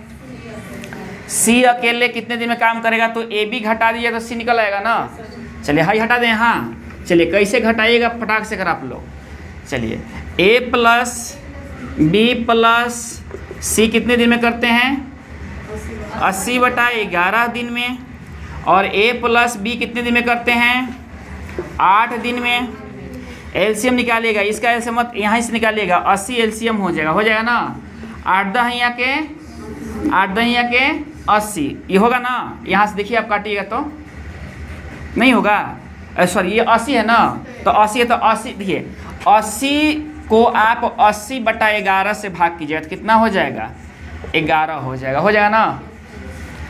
सी अकेले कितने दिन में काम करेगा, तो ए बी घटा दीजिए तो सी निकल आएगा ना। चलिए हाई हटा दें। हाँ चलिए कैसे घटाइएगा फटाक से कर आप लोग। चलिए a + b + c कितने दिन में करते हैं 80/11 दिन में, और a + b कितने दिन में करते हैं 8 दिन में। एलसीएम निकालिएगा, इसका एलसीएम मत यहाँ से निकालिएगा, 80 एलसीएम हो जाएगा ना। 8 दहिया के 80 ये होगा ना। यहाँ से देखिए आप काटिएगा तो नहीं होगा, सॉरी ये 80 है ना, तो 80 है तो 80 देखिए 80 को आप 80/11 से भाग कीजिएगा तो कितना हो जाएगा 11 हो जाएगा ना,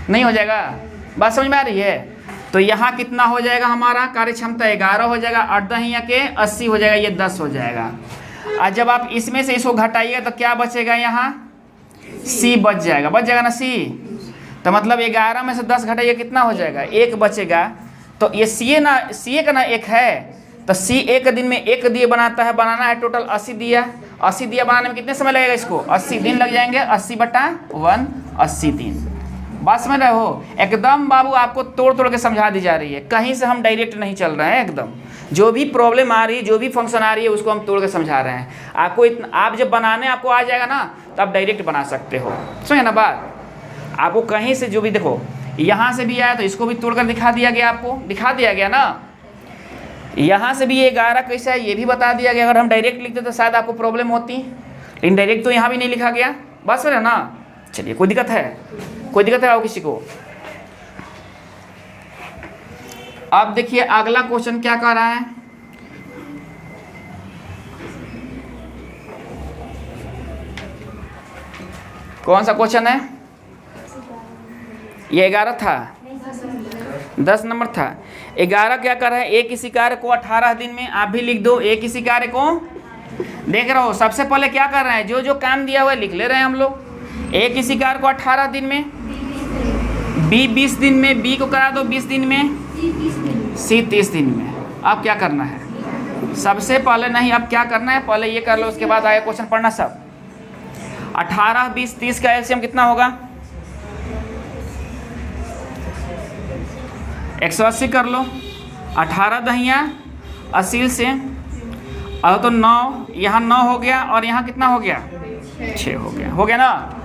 नहीं हो जाएगा। बात समझ में आ रही है? तो यहाँ कितना हो जाएगा, हमारा कार्य क्षमता 11 हो जाएगा, 8 दहिया के 80 हो जाएगा, ये 10 हो जाएगा। और जब आप इसमें से इसको घटाइएगा तो क्या बचेगा, यहाँ सी बच जाएगा ना सी। तो मतलब 11 में से 10 घटाइए कितना हो जाएगा, 1 बचेगा। तो ये सी का ना 1 है, तो सी 1 दिन में 1 दिए बनाता है, बनाना है टोटल 80 दिया। 80 दिया बनाने में कितने समय लगेगा, इसको 80 दिन लग जाएंगे। 80/1 80 दिन। बात समझ रहे हो? एकदम बाबू आपको तोड़ के समझा दी जा रही है, कहीं से हम डायरेक्ट नहीं चल रहे हैं। एकदम जो भी प्रॉब्लम आ रही है, जो भी फंक्शन आ रही है, उसको हम तोड़ के समझा रहे हैं आपको। आप जब बनाने आपको आ जाएगा ना तो आप डायरेक्ट बना सकते हो, समझे ना बात। आपको कहीं से जो भी देखो, यहाँ से भी आया तो इसको भी तोड़ कर दिखा दिया गया, आपको दिखा दिया गया ना। यहाँ से भी ये 11 कैसा है ये भी बता दिया गया। अगर हम डायरेक्ट लिखते तो शायद आपको प्रॉब्लम होती, लेकिन डायरेक्ट तो यहाँ भी नहीं लिखा गया। बात समझ रहे ना। चलिए कोई दिक्कत है आओ किसी को। अब देखिए अगला क्वेश्चन क्या कह रहा है, कौन सा क्वेश्चन है ये? 11 था, 10 नंबर था। 11 क्या कर रहा है? एक इसी कार्य को 18 दिन में, आप भी लिख दो एक इसी कार्य को। देख रहे हो सबसे पहले क्या कर रहे हैं, जो जो काम दिया हुआ है लिख ले रहे हैं हम लोग। एक इसी कार्य को 18 दिन में, बी 20 दिन में, बी को करा दो 20 दिन में, सी 30 दिन में। अब क्या करना है? सबसे पहले नहीं, अब क्या करना है पहले ये कर लो, उसके बाद आगे क्वेश्चन पढ़ना सब। 18, 20, 30 का एलसीएम कितना होगा? 180 कर लो। 18 दहिया 80 से, और तो 9, यहाँ 9 हो गया और यहाँ कितना हो गया? 6 हो गया ना।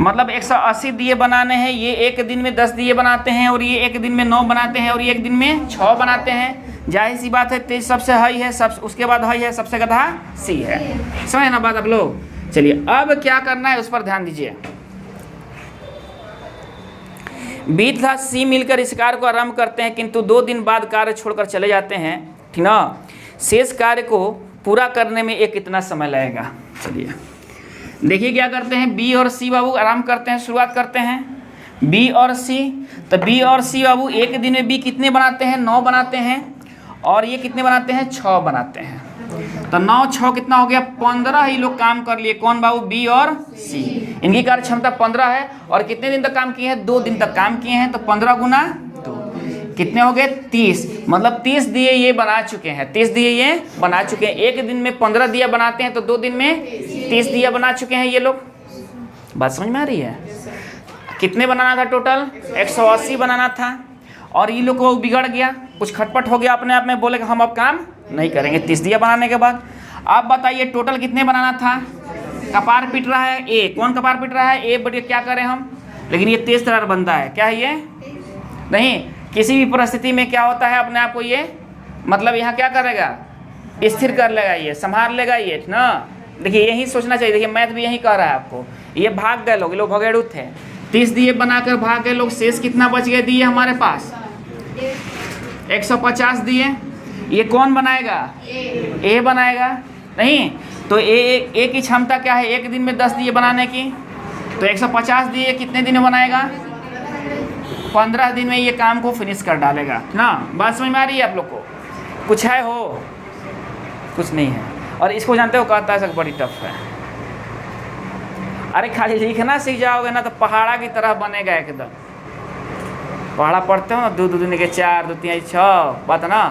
मतलब 180 दिए बनाने हैं। ये एक दिन में 10 दिए बनाते हैं, और ये एक दिन में 9 बनाते हैं, और ये एक दिन में 6 बनाते हैं। जाहिर सी बात है तेज सबसे हाई है, सब उसके बाद हाई है, सबसे गधा सी है। समझे ना बात आप लोग? चलिए अब क्या करना है उस पर ध्यान दीजिए। बी तथा सी मिलकर इस कार्य को आरंभ करते हैं, किंतु 2 दिन बाद कार्य छोड़कर चले जाते हैं, ठीक ना। शेष कार्य को पूरा करने में ये कितना समय लगेगा? चलिए देखिए क्या करते हैं। बी और सी बाबू आराम करते हैं, शुरुआत करते हैं। बी और सी, तो बी और सी बाबू एक दिन में बी कितने बनाते हैं? 9 बनाते हैं, और ये कितने बनाते हैं? 6 बनाते हैं। तो 9 6 कितना हो गया? 15 ही लोग काम कर लिए। कौन बाबू? बी और सी। इनकी कार्य क्षमता 15 है, और कितने दिन तक काम किए हैं? 2 दिन तक काम किए हैं। तो 15 गुना 2 कितने हो गए? 30। मतलब 30 दिए ये बना चुके हैं, 30 दिए ये बना चुके हैं। एक दिन में 15 दिया बनाते हैं, तो 2 दिन में 30 दिया बना चुके हैं ये लोग। बात समझ में आ रही है? कितने बनाना था टोटल? 180 बनाना था, और ये लोग को बिगड़ गया, कुछ खटपट हो गया अपने आप में, बोले कि हम अब काम नहीं करेंगे 30 दिया बनाने के बाद। आप बताइए टोटल कितने बनाना था? कपार पिट रहा है ए। कौन कपार पिट रहा है? ए। बट क्या करें हम? लेकिन ये तेज तरार बनता है। क्या है ये? नहीं, किसी भी परिस्थिति में क्या होता है अपने आप को ये, मतलब यहाँ क्या करेगा? स्थिर कर लेगा, ये संभाल लेगा ये ना। देखिए यही सोचना चाहिए। देखिए मैथ भी यही कह रहा है आपको। ये भाग गए लोग, भगेड़ू थे, 30 दिए बनाकर भाग गए लोग। शेष कितना बच गए दिए हमारे पास? 150 दिए। ये कौन बनाएगा? ए बनाएगा। नहीं तो ए की क्षमता क्या है? एक दिन में 10 दिए बनाने की। तो 150 दिए कितने दिन में बनाएगा? 15 दिन में ये काम को फिनिश कर डालेगा ना। बात समझ में आ रही है आप लोग को? कुछ है हो? कुछ नहीं है। और इसको जानते हो कहता है सब बड़ी टफ है। अरे खाली लिखना सीख जाओगे ना तो पहाड़ा की तरह बनेगा एकदम। पहाड़ा पढ़ते हो ना, 2 दूनी के 4, 2 3 6 बात ना।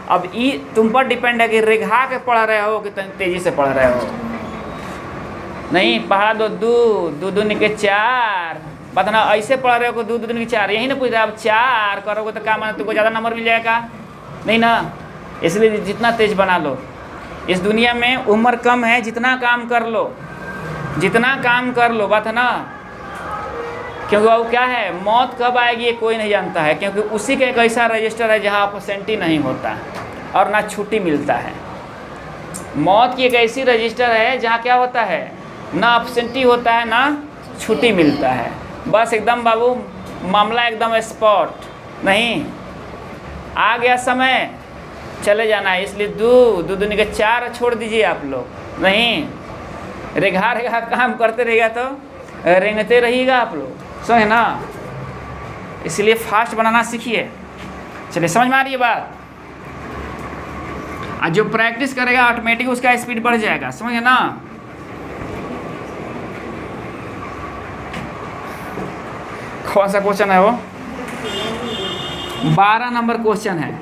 अब ये तुम पर डिपेंड है कि रेखा के पढ़ रहे हो कि तेजी से पढ़ रहे हो। नहीं पहाड़ा 2 दूनी के 4 बात ना, ऐसे पढ़ रहे हो को 2 दूनी के 4, यही ना पूछ रहे। अब 4 करोगे तो क्या माना तुमको ज़्यादा नंबर मिल जाएगा? नहीं ना। इसलिए जितना तेज बना लो। इस दुनिया में उम्र कम है, जितना काम कर लो, जितना काम कर लो, बात है ना। क्योंकि वो क्या है, मौत कब आएगी ये कोई नहीं जानता है, क्योंकि उसी का एक ऐसा रजिस्टर है जहाँ अपसेंटी नहीं होता और ना छुट्टी मिलता है। मौत की एक ऐसी रजिस्टर है जहाँ क्या होता है, ना अपसेंटी होता है ना छुट्टी मिलता है। बस एकदम बाबू मामला एकदम स्पॉट, नहीं आ गया समय चले जाना है। इसलिए 2 दूनी के 4 छोड़ दीजिए आप लोग। नहीं रेखा रेखा काम करते रहेगा तो रेंगते रहिएगा आप लोग, समझे ना। इसलिए फास्ट बनाना सीखिए। चलिए समझ में आ रही है बात। आज जो प्रैक्टिस करेगा ऑटोमेटिक उसका स्पीड बढ़ जाएगा, समझे ना। कौन सा क्वेश्चन है वो? 12 नंबर क्वेश्चन है।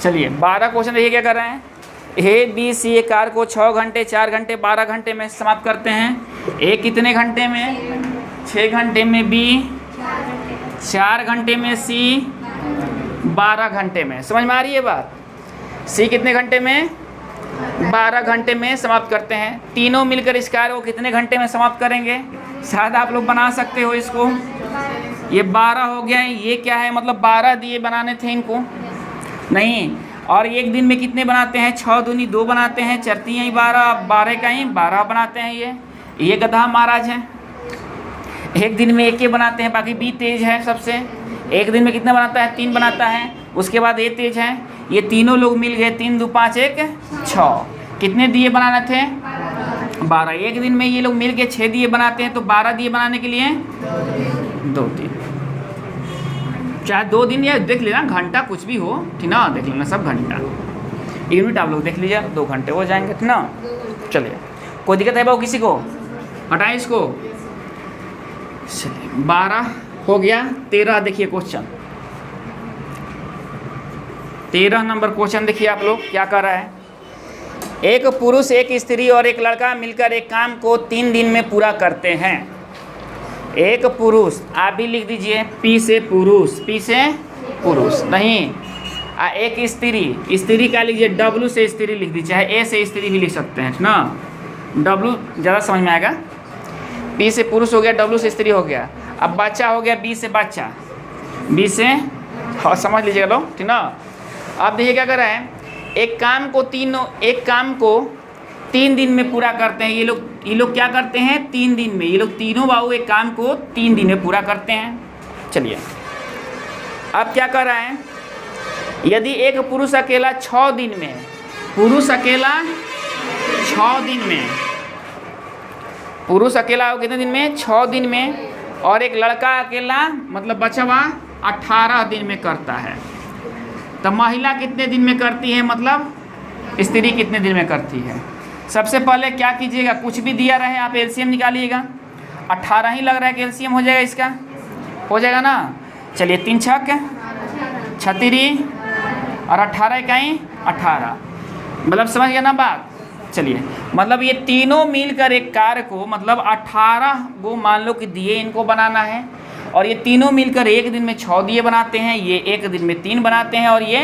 चलिए 12 क्वेश्चन देखिए क्या कर रहे हैं। A B C A car को 6 घंटे 4 घंटे 12 घंटे में समाप्त करते हैं। ए कितने घंटे में? 6 घंटे में। बी 4 घंटे में। सी 12 घंटे में। समझ में आ रही है बात? सी कितने घंटे में? 12 घंटे में समाप्त करते हैं। तीनों मिलकर इस कार्य को कितने घंटे में समाप्त करेंगे? शायद आप लोग बना सकते हो इसको। ये 12 हो गया है, ये क्या है, मतलब 12 दिए बनाने थे इनको, नहीं। और एक दिन में कितने बनाते हैं? 6 दूनी 2 बनाते हैं, 4 3 12, 12 का ही 12 बनाते हैं। ये गधा महाराज है। एक दिन में 1 के बनाते हैं, बाकी बी तेज है सबसे। एक दिन में कितना बनाता है? 3 बनाता है। उसके बाद ए तेज है। ये तीनों लोग मिल गए, 3 2 5 1 6। कितने दिए बनाने थे? 12। एक दिन में ये लोग मिल के 6 दिए बनाते हैं, तो 12 दिए बनाने के लिए 2 दिन, चाहे 2 दिन या देख लेना घंटा कुछ भी हो, ठीक ना, देख लेना सब घंटा, यूनिट आप लोग देख लीजिए, 2 घंटे हो जाएंगे, ठीक ना। चलिए, कोई दिक्कत है भाव किसी को? हटाएं इसको। चलिए 12 हो गया। 13 देखिए क्वेश्चन, 13 नंबर क्वेश्चन देखिए आप लोग क्या कर रहा है। एक पुरुष, एक स्त्री और एक लड़का मिलकर एक काम को 3 दिन में पूरा करते हैं। एक पुरुष, आप भी लिख दीजिए पी से पुरुष, पी से पुरुष नहीं, एक स्त्री, स्त्री क्या लीजिए डब्लू से स्त्री लिख दीजिए, चाहे ए से स्त्री भी लिख सकते हैं ना, डब्लू ज़्यादा समझ में आएगा। पी से पुरुष हो गया, डब्लू से स्त्री हो गया, अब बच्चा हो गया बी से बच्चा, बी से, हाँ समझ लीजिएगा लोग, ठीक ना। अब देखिए क्या कर रहा है, एक काम को 3 दिन में पूरा करते हैं। ये लोग क्या करते हैं 3 दिन में, ये लोग तीनों बाबू एक काम को 3 दिन में पूरा करते हैं। चलिए अब क्या कर रहा है, यदि एक पुरुष अकेला 6 दिन में, पुरुष अकेला 6 दिन में, पुरुष अकेला हो कितने दिन में 6 दिन में, और एक लड़का अकेला मतलब बचा हुआ 18 दिन में करता है, तो महिला कितने दिन में करती है, मतलब स्त्री कितने दिन में करती है। सबसे पहले क्या कीजिएगा, कुछ भी दिया रहे आप एलसीएम निकालिएगा। 18 ही लग रहा है कि एलसीएम हो जाएगा, इसका हो जाएगा ना। चलिए 3 छक 36 और 18 इकाई 18, मतलब समझ गया ना बात। चलिए मतलब ये तीनों मिलकर एक कार्य को, मतलब 18 वो मान लो कि दिए इनको बनाना है, और ये तीनों मिलकर एक दिन में 6 दिए बनाते हैं, ये एक दिन में 3 बनाते हैं, और ये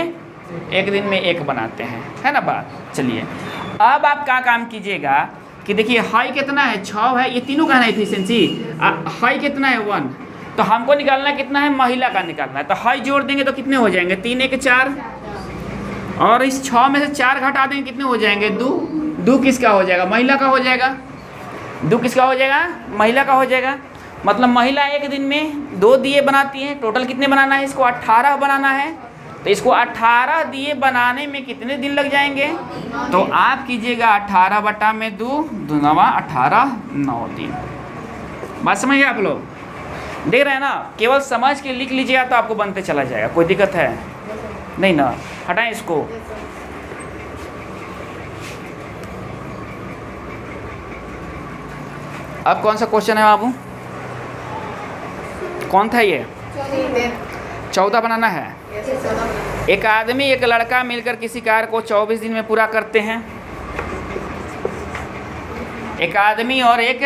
एक दिन में 1 बनाते हैं, है ना बात। चलिए अब आप क्या काम कीजिएगा कि देखिए हाई कितना है 6 है, ये तीनों का है एफिशिएंसी, हाई कितना है 1, तो हमको निकालना कितना है, महिला का निकालना है, तो हाई जोड़ देंगे तो कितने हो जाएंगे 3 1 4, और इस 6 में से 4 घटा देंगे कितने हो जाएंगे 2 किसका हो जाएगा, महिला का हो जाएगा, 2 किसका हो जाएगा, महिला का हो जाएगा। मतलब महिला एक दिन में 2 दिए बनाती है, टोटल कितने बनाना है, इसको 18 बनाना है, तो इसको 18 दिए बनाने में कितने दिन लग जाएंगे, तो आप कीजिएगा 18 बटा में 2, 2 9 18, 9 दिन। बात समझ गए आप लोग, देख रहे हैं ना, केवल समझ के लिख लीजिएगा तो आपको बनते चला जाएगा, कोई दिक्कत है नहीं ना। हटाएं इसको। अब कौन सा क्वेश्चन है बाबू, कौन था ये, 14 बनाना है। एक आदमी एक लड़का मिलकर किसी कार्य को 24 दिन में पूरा करते हैं। एक आदमी और एक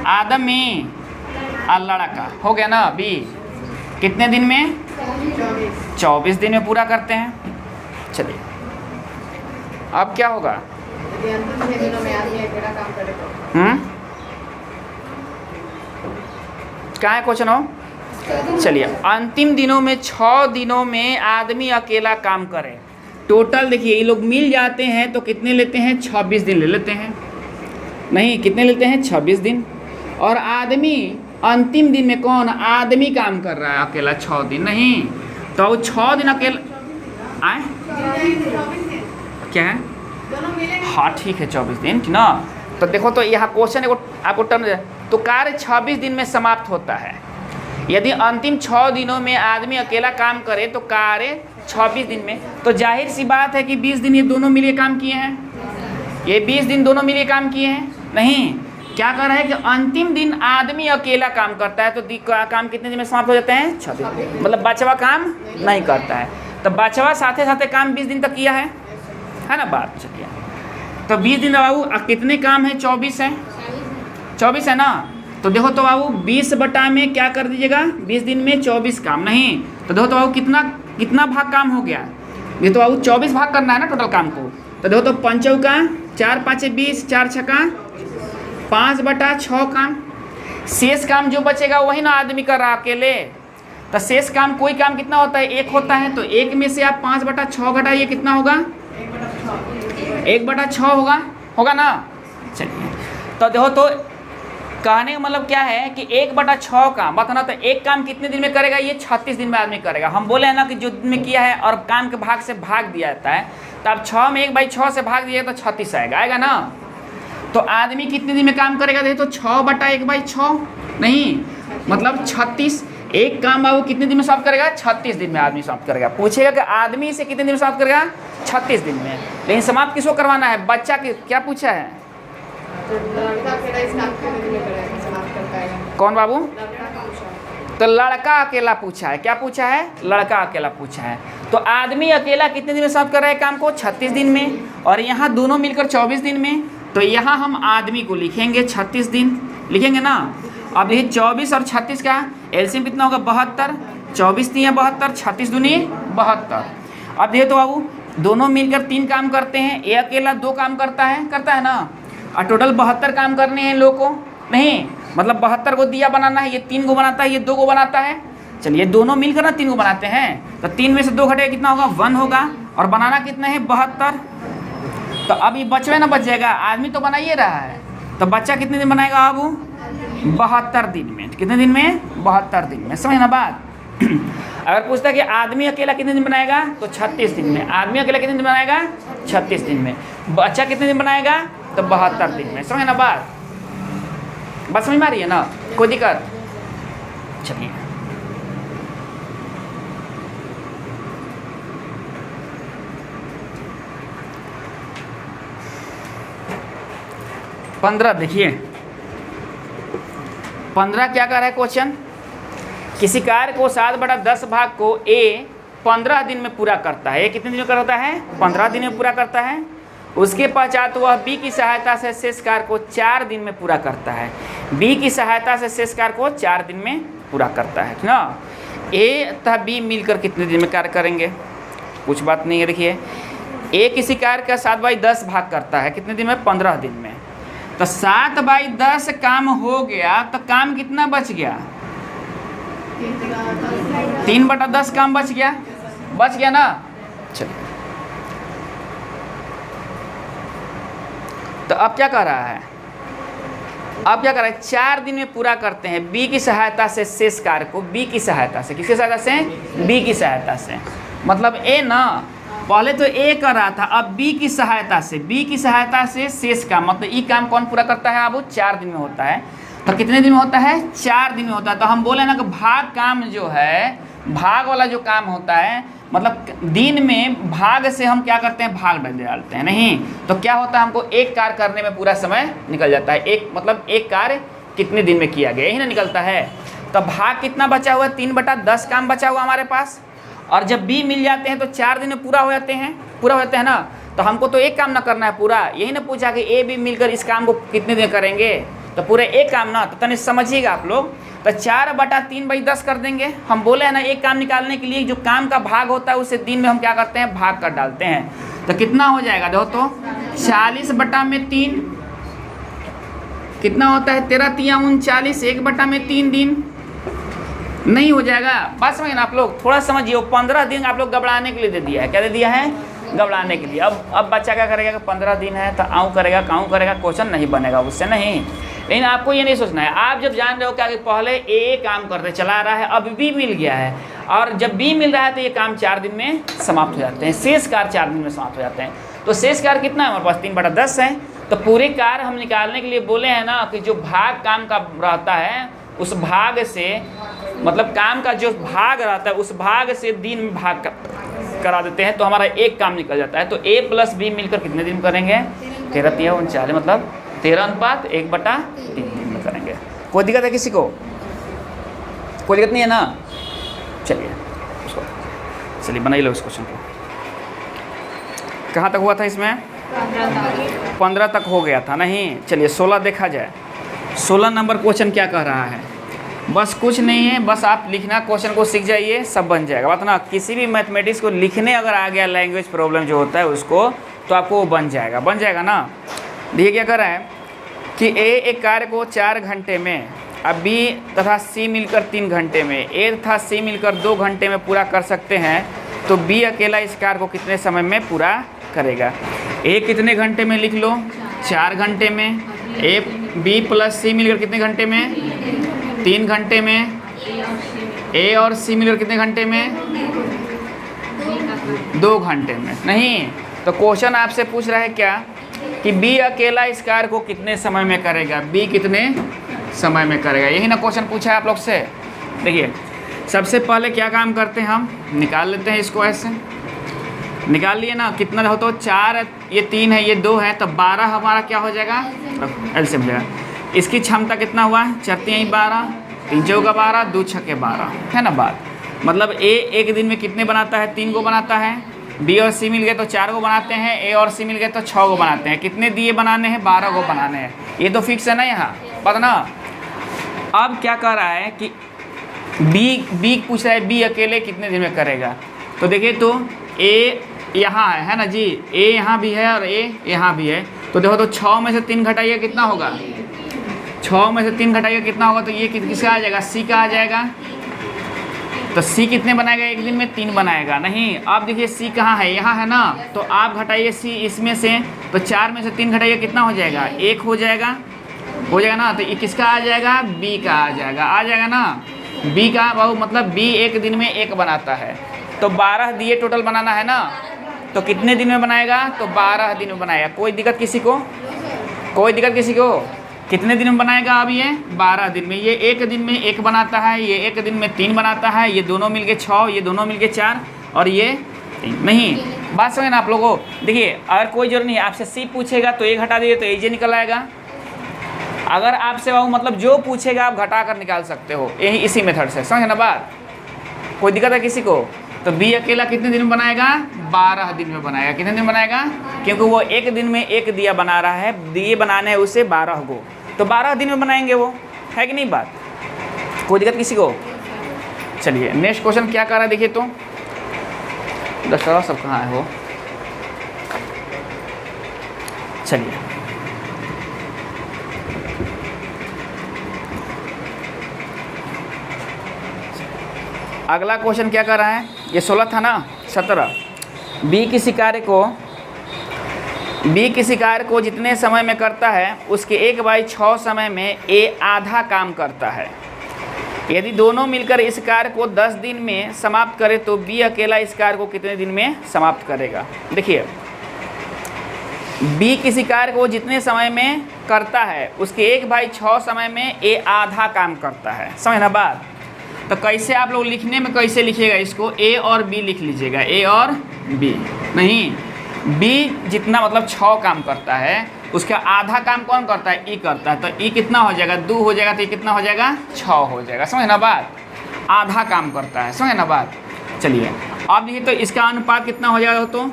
आदमी और लड़का हो गया ना, बी कितने दिन में 24 दिन में पूरा करते हैं। चलिए अब क्या होगा, क्या है क्वेश्चन हो। चलिए अंतिम दिनों में 6 दिनों में आदमी अकेला काम करे, टोटल देखिए ये लोग मिल जाते हैं तो कितने लेते हैं 26 दिन ले लेते हैं, नहीं कितने लेते हैं 26 दिन, और आदमी अंतिम दिन में कौन आदमी काम कर रहा है अकेला 6 दिन, नहीं तो 6 दिन अकेला आए क्या है, हाँ ठीक है 24 दिन, ठीक ना। तो देखो तो यहाँ क्वेश्चन आपको टर्म, तो कार्य 26 दिन में समाप्त होता है। यदि अंतिम 6 दिनों में आदमी अकेला काम करे तो कार्य 26 दिन में, तो जाहिर सी बात है कि 20 दिन ये दोनों मिले काम किए हैं, ये 20 दिन दोनों मिले काम किए हैं, नहीं क्या कर रहा है कि अंतिम दिन आदमी अकेला काम करता है, तो काम कितने दिन में समाप्त हो जाते हैं 26, मतलब बचवा काम नहीं करता है, तो बचवा साथे साथे काम 20 दिन तक किया है ना बात। चलिए तो 20 दिन बाबू कितने काम है 24 है, 24 है ना, तो देखो तो बाबू 20 बटा में क्या कर दीजिएगा 20 दिन में 24 काम, नहीं तो देखो तो बाबू कितना भाग काम हो गया, ये तो बाबू 24 भाग करना है ना टोटल काम को, तो देखो तो 5 चौका 4 5 20, 4 छक्का 5 बटा 6 काम, शेष काम जो बचेगा वही ना आदमी कर रहा अकेले, तो शेष काम कोई काम कितना होता है 1 होता है, तो 1 में से आप 5 बटा 6 घटाइए कितना होगा 1 बटा 6 होगा ना। चलिए तो देखो तो कहने का मतलब क्या है कि 1 बटा 6 काम बताना, तो एक काम कितने दिन में करेगा, ये 36 दिन में आदमी करेगा। हम बोले हैं ना कि जो दिन में किया है और काम के भाग से भाग दिया जाता है, तो अब 6 में 1/6 से भाग दिया तो 36 आएगा ना। तो आदमी कितने दिन में काम करेगा? देखो तो 6/1/6 नहीं, मतलब 36। एक काम बाबू कितने दिन में समाप्त करेगा? 36 दिन में आदमी समाप्त करेगा। पूछेगा कि आदमी से कितने दिन में समाप्त करेगा? 36 दिन में। लेकिन समाप्त किसको करवाना है? बच्चा की। क्या पूछा है? कौन बाबू? तो लड़का अकेला पूछा है। क्या पूछा है? लड़का अकेला पूछा है। तो आदमी अकेला कितने दिन में समाप्त कर रहा है काम को? 36 दिन में। और यहाँ दोनों मिलकर 24 दिन में। तो यहाँ हम आदमी को लिखेंगे 36 दिन, लिखेंगे ना। अब ये 24 और 36 का एलसीएम कितना होगा? 72। 24 3 72, 36 दूनी 72। अब देखो तो बाबू दोनों मिलकर 3 काम करते हैं, ये अकेला 2 काम करता है ना। और टोटल 72 काम करने हैं इन लोगों को, नहीं मतलब 72 को दिया बनाना है। ये 3 को बनाता है, ये 2 को बनाता है। चलिए दोनों मिलकर ना 3 को बनाते हैं, तो 3 में से 2 घटेगा कितना होगा? 1 होगा। और बनाना कितना है? 72। तो अब ये बचवे ना बच जाएगा, आदमी तो बना ही रहा है। तो बच्चा कितने दिन बनाएगा बाबू? 72 दिन में। कितने दिन में? 72 दिन में। समझ ना बात? अगर पूछता है कि आदमी अकेला कितने दिन बनाएगा, तो 36 दिन में। आदमी अकेला कितने दिन बनाएगा? 36 दिन में। बच्चा कितने दिन बनाएगा? तो 72 दिन में। समझ ना बात? बस समझ में आ रही है ना? कोई दिक्कत? चलिए 15 देखिए 15 क्या कर रहा है क्वेश्चन? किसी कार्य को 7/10 भाग को ए 15 दिन में पूरा करता है। ये कितने दिन में करता है? 15 दिन में पूरा करता है। उसके पश्चात वह बी की सहायता से शेष कार्य को 4 दिन में पूरा करता है। बी की सहायता से शेष कार्य को 4 दिन में पूरा करता है ना। ए तथा बी मिलकर कितने दिन में कार्य करेंगे? कुछ बात नहीं है। देखिए ए किसी कार्य का 7/10 भाग करता है, कितने दिन में? 15 दिन में। तो 7/10 काम हो गया, तो काम कितना बच गया? 3/10 काम बच गया ना। चलिए तो अब क्या कर रहा है? अब क्या कर रहा है? 4 दिन में पूरा करते हैं बी की सहायता से शेष कार्य को। बी की सहायता से, किसकी सहायता से? बी की सहायता से। मतलब ए ना, पहले तो ए कर रहा था, अब बी की सहायता से। बी की सहायता से शेष काम, मतलब ई काम कौन पूरा करता है? अब 4 दिन में होता है। तो कितने दिन में होता है? 4 दिन में होता है। तो हम बोले ना कि भाग काम जो है, भाग वाला जो काम होता है, मतलब दिन में भाग से हम क्या करते हैं? भाग डालते हैं। नहीं तो क्या होता है? हमको एक कार्य करने में पूरा समय निकल जाता है। एक मतलब एक कार्य कितने दिन में किया गया, यही ना निकलता है। तो भाग कितना बचा हुआ है? 3/10 काम बचा हुआ हमारे पास। और जब बी मिल जाते हैं तो 4 दिन में पूरा हो जाते हैं ना। तो हमको तो एक काम ना करना है पूरा, यही ना पूछा कि ए बी मिलकर इस काम को कितने दिन करेंगे? तो पूरे एक काम ना। तो तनिक समझिएगा आप लोग। तो 4/3/10 कर देंगे। हम बोले हैं ना, एक काम निकालने के लिए जो काम का भाग होता है उसे दिन में हम क्या करते हैं? भाग कर डालते हैं। तो कितना हो जाएगा? देखो तो 40/3 कितना होता है? 13 3 39, 1/3 दिन नहीं हो जाएगा। बात समझिए ना आप लोग, थोड़ा समझिए। 15 दिन आप लोग घबराने के लिए दे दिया है। क्या दे दिया है? घबराने के लिए। अब बच्चा क्या करेगा कि 15 दिन है तो आऊँ करेगा, काऊँ करेगा, क्वेश्चन नहीं बनेगा उससे। नहीं, लेकिन आपको ये नहीं सोचना है। आप जब जान रहे हो क्या कि पहले ए काम करते चला रहा है, अब बी मिल गया है, और जब बी मिल रहा है तो ये काम 4 दिन में समाप्त हो जाते हैं। शेष कार्य 4 दिन में समाप्त हो जाते हैं। तो शेष कार्य कितना है हमारे पास? 3/10 है। तो पूरे कार्य हम निकालने के लिए बोले हैं ना कि जो भाग काम का रहता है उस भाग से, मतलब काम का जो भाग रहता है उस भाग से दिन में भाग करा देते हैं, तो हमारा एक काम निकल जाता है। तो ए प्लस बी मिलकर कितने दिन करेंगे? 13 3 39, मतलब 13:1/3 दिन में करेंगे। कोई दिक्कत है किसी को? कोई दिक्कत नहीं है ना? चलिए बनाइए लो इस क्वेश्चन को। कहाँ तक हुआ था इसमें? 15 तक हो गया था। नहीं, चलिए 16 देखा जाए। 16 नंबर क्वेश्चन क्या कह रहा है? बस कुछ नहीं है, बस आप लिखना क्वेश्चन को सीख जाइए, सब बन जाएगा। बात ना, किसी भी मैथमेटिक्स को लिखने अगर आ गया लैंग्वेज प्रॉब्लम जो होता है उसको, तो आपको वो बन जाएगा ना। देखिए क्या कर रहा है कि ए एक कार्य को 4 घंटे में, अब बी तथा सी मिलकर 3 घंटे में, ए तथा सी मिलकर 2 घंटे में पूरा कर सकते हैं। तो बी अकेला इस कार्य को कितने समय में पूरा करेगा? ए कितने घंटे में लिख लो? 4 घंटे में। ए बी प्लस सी मिलकर कितने घंटे में? 3 घंटे में। ए और सी मिलकर कितने घंटे में? 2 घंटे में। नहीं तो क्वेश्चन आपसे पूछ रहा है क्या कि बी अकेला इस कार्य को कितने समय में करेगा, बी कितने समय में करेगा, यही ना क्वेश्चन पूछा है आप लोग से। देखिए सबसे पहले क्या काम करते हैं, हम निकाल लेते हैं इसको, ऐसे निकाल लिए ना, कितना हो तो 4, ये 3 है, ये 2 है, तो 12 हमारा क्या हो जाएगा, एलसीएम हो जाएगा। इसकी क्षमता कितना हुआ, 4 3 12, 3 4 12, 2 6 12, है ना बात। मतलब ए एक दिन में कितने बनाता है, 3 को बनाता है, बी और सी मिल गए तो 4 को बनाते हैं, ए और सी मिल गए तो 6 को बनाते हैं। कितने दिए बनाने हैं, 12 को बनाने हैं, ये तो फिक्स है ना यहाँ, पता ना। अब क्या कर रहा है कि बी पूछ रहा है बी अकेले कितने दिन में करेगा। तो देखिए तो ए यहाँ है ना जी, ए यहाँ भी है और ए यहाँ भी है, तो देखो तो 6 में से 3 घटाइए कितना होगा, 6 में से 3 घटाइए कितना होगा, तो ये किसका आ जाएगा, सी का आ जाएगा। तो सी कितने बनाएगा, एक दिन में 3 बनाएगा नहीं। आप देखिए सी कहाँ है, यहाँ है ना, तो आप घटाइए सी इसमें से, तो 4 में से 3 घटाइए कितना हो जाएगा, 1 हो जाएगा ना। तो ये किसका आ जाएगा, बी का आ जाएगा ना, बी का बहु मतलब बी एक दिन में 1 बनाता है। तो 12 दिए टोटल बनाना है ना, तो कितने दिन में बनाएगा, तो 12 दिन में बनाएगा। कोई दिक्कत किसी को, कितने दिन में बनाएगा, अब ये 12 दिन में। ये एक दिन में 1 बनाता है, ये एक दिन में 3 बनाता है, ये दोनों मिलके 6, ये दोनों मिलके 4 और ये 3। नहीं बात समझे ना आप लोगों को। देखिए अगर कोई जरूरत नहीं है, आपसे सी पूछेगा तो 1 घटा दीजिए तो ए निकल आएगा। अगर आपसे वो मतलब जो पूछेगा आप घटा कर निकाल सकते हो, यही इसी मेथड से, समझे ना बात। कोई दिक्कत है किसी को। तो बी अकेला कितने दिन में बनाएगा, 12 दिन में बनाएगा। कितने दिन बनाएगा, क्योंकि वो एक दिन में 1 दिया बना रहा है, दिए बनाने हैं उसे 12 को, तो 12 दिन में बनाएंगे वो, है कि नहीं बात। कोई दिक्कत किसी को। चलिए नेक्स्ट क्वेश्चन क्या कर रहा है, देखिए तो दशहरा सब कहाँ है वो। चलिए अगला क्वेश्चन क्या कर रहा है, ये 16 था ना, 17। बी किसी कार्य को जितने समय में करता है उसके 1/6 समय में ए आधा काम करता है। यदि दोनों मिलकर इस कार्य को 10 दिन में समाप्त करे तो बी अकेला इस कार्य को कितने दिन में समाप्त करेगा। देखिए बी किसी कार्य को जितने समय में करता है उसके 1/6 समय में ए आधा काम करता है, समझना बात। तो कैसे आप लोग लिखने में कैसे लिखिएगा इसको, ए और बी लिख लीजिएगा, ए और बी नहीं, बी जितना मतलब 6 काम करता है उसका आधा काम कौन करता है, ई करता है। तो ई कितना हो जाएगा, 2 हो जाएगा, तो ये कितना हो जाएगा, 6 हो जाएगा, समझ ना बात। आधा काम करता है, समझ ना बात। चलिए अब देखिए तो इसका अनुपात कितना हो जाएगा, तो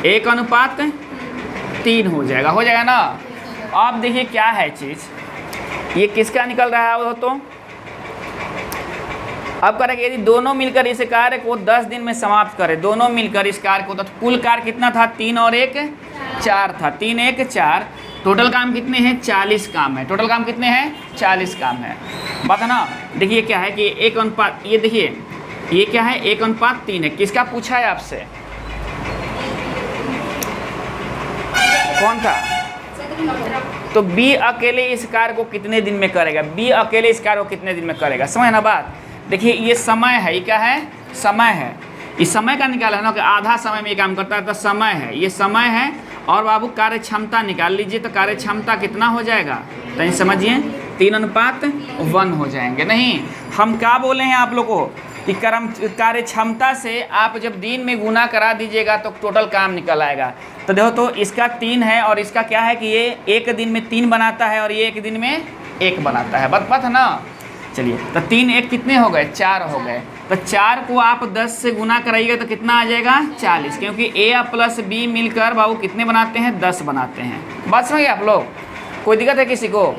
1:3 हो जाएगा ना। अब देखिए क्या है चीज़, ये किसका निकल रहा है, तो अब करेंगे यदि दोनों मिलकर इस कार्य को 10 दिन में समाप्त करें, दोनों मिलकर इस कार्य को, तो कुल कार्य कितना था, 3 और 1 4 था, 3 1 4, टोटल काम कितने हैं, 40 काम है। टोटल काम कितने हैं, 40 काम है, बात है ना। देखिए क्या है कि 1:, ये देखिए ये क्या है, 1:3 है। किसका पूछा है आपसे, कौन था, तो बी अकेले इस कार्य को कितने दिन में करेगा, बी अकेले इस कार्य को कितने दिन में करेगा, समझना बात। देखिए ये समय है, ये क्या है, समय है, इस समय का निकाला है ना कि आधा समय में ये काम करता है, तो समय है, ये समय है। और बाबू कार्य क्षमता निकाल लीजिए, तो कार्य क्षमता कितना हो जाएगा, तो ये समझिए 3:1 हो जाएंगे। नहीं हम क्या बोले हैं आप लोगों को कि कार्य क्षमता से आप जब दिन में गुना करा दीजिएगा तो टोटल काम निकल आएगा। तो देखो तो इसका 3 है और इसका क्या है कि ये एक दिन में 3 बनाता है और ये एक दिन में 1 बनाता है, बात है ना। चलिए तो 3 1 कितने हो गए, 4 हो गए। तो 4 को आप 10 से गुना कराइएगा तो कितना आ जाएगा, 40, क्योंकि ए प्लस बी मिलकर बाबू कितने बनाते हैं, 10 बनाते हैं। बात समझिए आप लोग, कोई दिक्कत है किसी को।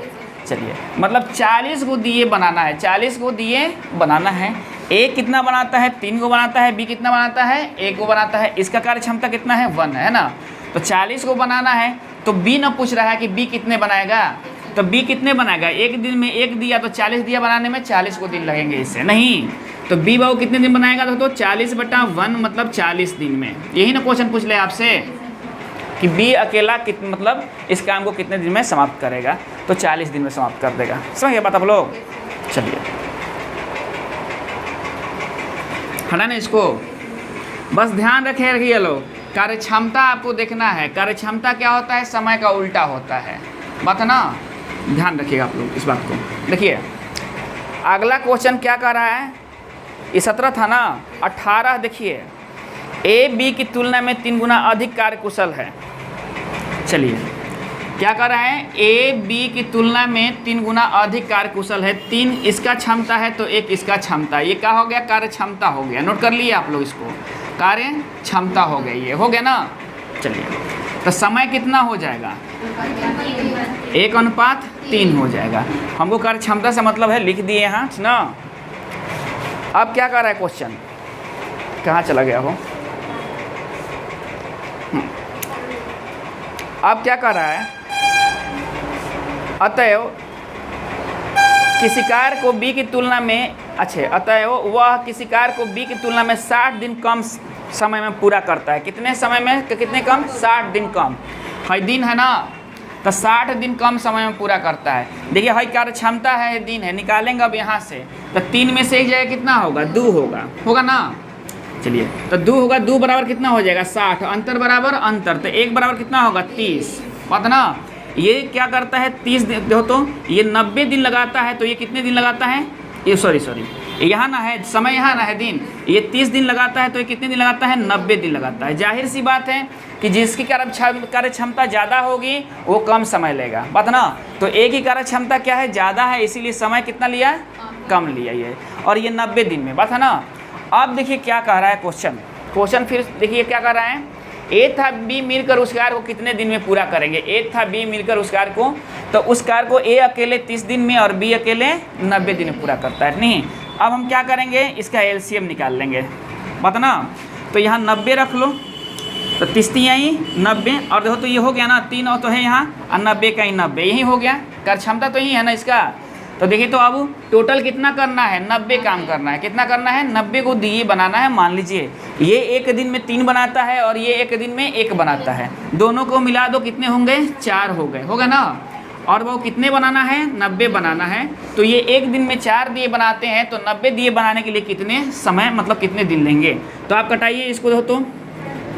चलिए मतलब 40 को दिए बनाना है, 40 को दिए बनाना है। ए कितना बनाता है, 3 को बनाता है, बी कितना बनाता है, 1 को बनाता है। इसका कार्य क्षमता कितना है, 1 है ना। तो 40 को बनाना है, तो बी न पूछ रहा है कि बी कितने बनाएगा, तो बी कितने बनाएगा, एक दिन में 1 दिया तो 40 दिया बनाने में 40 को दिन लगेंगे इससे, नहीं। तो बी बाबू कितने दिन बनाएगा, तो 40/1 मतलब 40 दिन में। यही ना क्वेश्चन पूछ ले आपसे कि बी अकेला मतलब इस काम को कितने दिन में समाप्त करेगा, तो 40 दिन में समाप्त कर देगा। समझिए बात आप लोग। चलिए हटा ना इसको, बस ध्यान रखिए लोग। कार्य क्षमता आपको देखना है। कार्य क्षमता क्या होता है? समय का उल्टा होता है, बात है ना, ध्यान रखिएगा आप लोग इस बात को। देखिए अगला क्वेश्चन क्या कर रहा है, ये 17 था ना, 18 देखिए ए बी की तुलना में 3 गुना अधिक कार्यकुशल है। चलिए क्या कर रहा है, ए बी की तुलना में 3 गुना अधिक कार्यकुशल है। 3 इसका क्षमता है तो 1 इसका क्षमता, ये क्या हो गया? कार्य क्षमता हो गया। नोट कर लिए आप लोग इसको, कार्य क्षमता हो गई, ये हो गया ना। चलिए तो समय कितना हो जाएगा? 1:3 हो जाएगा। हमको कार्य क्षमता से मतलब है, लिख दिए यहाँ ना। अब क्या कर रहा है क्वेश्चन, कहाँ चला गया हो? अब क्या कर रहा है, अतएव किसी कार्य को बी की तुलना में, अच्छे, अतएव वह किसी कार्य को बी की तुलना में 60 दिन कम समय में पूरा करता है। कितने समय में? कितने कम? 60 दिन कम। हाई दिन है ना, तो 60 दिन कम समय में पूरा करता है। देखिए हाई कार्य क्षमता है, दिन है, निकालेंगे अब यहाँ से, तो 3 में से एक जगह कितना होगा? 2 होगा, होगा ना। चलिए तो 2 होगा, 2 बराबर कितना हो जाएगा? 60, अंतर बराबर अंतर, तो 1 बराबर कितना होगा? 30, बात ना। ये क्या करता है? 30 दिन, देखो तो ये 90 दिन लगाता है, तो ये कितने दिन लगाता है? ये सॉरी यहाँ ना है समय, यहाँ ना है दिन। ये 30 दिन लगाता है तो ये कितने दिन लगाता है? 90 दिन लगाता है। जाहिर सी बात है कि जिसकी कार्य क्षमता ज़्यादा होगी वो कम समय लेगा, बात ना। तो एक ही कार्य क्षमता क्या है? ज़्यादा है, इसीलिए समय कितना लिया? कम लिया ये, और ये 90 दिन में, बात है ना। अब देखिए क्या कह रहा है क्वेश्चन फिर देखिए क्या कर रहा है, ए था बी मिलकर उस कार्य को कितने दिन में पूरा करेंगे? ए था बी मिलकर उस कार्य को, तो उस कार्य को ए अकेले 30 दिन में और बी अकेले 90 दिन में पूरा करता है। नहीं, अब हम क्या करेंगे, इसका एलसीएम निकाल लेंगे, बात ना। तो यहाँ 90 रख लो, तो 30 आई 90, और देखो तो ये हो गया ना, 3 और तो है यहाँ, और 90 का ही 90, यही हो गया। कार्य क्षमता तो यही है ना इसका। तो देखिए तो अब टोटल कितना करना है? 90 काम करना है। कितना करना है? 90 को दिए बनाना है। मान लीजिए ये एक दिन में 3 बनाता है और ये एक दिन में 1 बनाता है, दोनों को मिला दो, कितने होंगे? 4 हो गए, होगा ना। और वो कितने बनाना है? 90 बनाना है। तो ये एक दिन में 4 दिए बनाते हैं, तो 90 दिए बनाने के लिए कितने समय, मतलब कितने दिन लेंगे? तो आप कटाइए इसको, देखो तो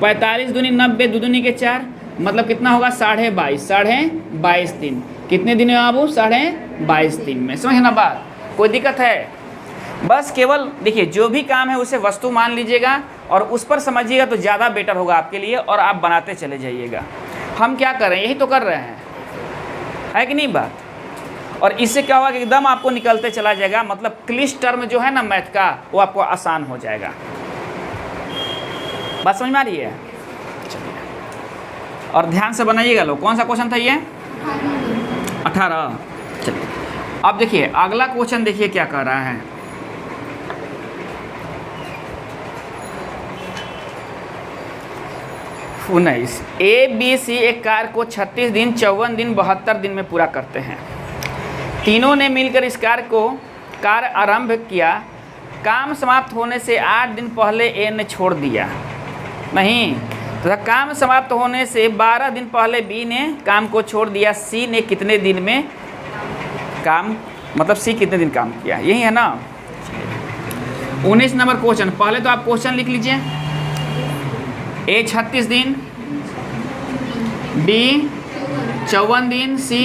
45 दूनी 90, 2 दूनी के 4, मतलब कितना होगा? 22.5 दिन। कितने दिन में बाबू? 22.5 दिन में। समझे ना बात? कोई दिक्कत है? बस केवल देखिए जो भी काम है उसे वस्तु मान लीजिएगा और उस पर समझिएगा तो ज़्यादा बेटर होगा आपके लिए, और आप बनाते चले जाइएगा। हम क्या कर रहे हैं? यही तो कर रहे हैं, है कि नहीं बात? और इससे क्या होगा कि एकदम आपको निकलते चला जाएगा, मतलब क्लिष्ट टर्म जो है ना मैथ का, वो आपको आसान हो जाएगा। बात समझ में आ रही है? चलिए और ध्यान से बनाइएगा लोग। कौन सा क्वेश्चन था ये? 18। चलिए अब देखिए अगला क्वेश्चन, देखिए क्या कर रहा है। उन्नीस, ए बी सी एक कार्य को 36 दिन, 54 दिन, 72 दिन में पूरा करते हैं। तीनों ने मिलकर इस कार्य आरंभ किया। काम समाप्त होने से 8 दिन पहले ए ने छोड़ दिया। नहीं, तो काम समाप्त होने से 12 दिन पहले बी ने काम को छोड़ दिया। सी ने कितने दिन में काम, मतलब सी कितने दिन काम किया? यही है ना। 19 नंबर क्वेश्चन, पहले तो आप क्वेश्चन लिख लीजिए। ए 36 दिन, बी 54 दिन, सी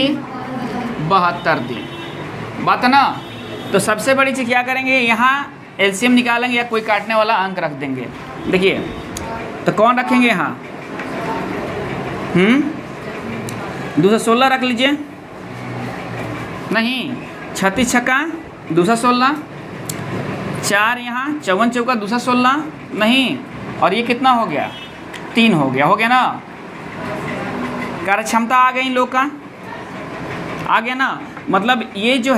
72 दिन, बात है ना। तो सबसे बड़ी चीज़ क्या करेंगे, यहाँ एलसीएम निकालेंगे या कोई काटने वाला अंक रख देंगे। देखिए तो कौन रखेंगे यहाँ? 216 रख लीजिए। नहीं, 36 छक्का 216, 4 यहाँ 54 चौका 216, नहीं, और ये कितना हो गया? 3 हो गया, हो गया ना। कार्य क्षमता आ गई इन लोग का, आ गया ना। मतलब ये जो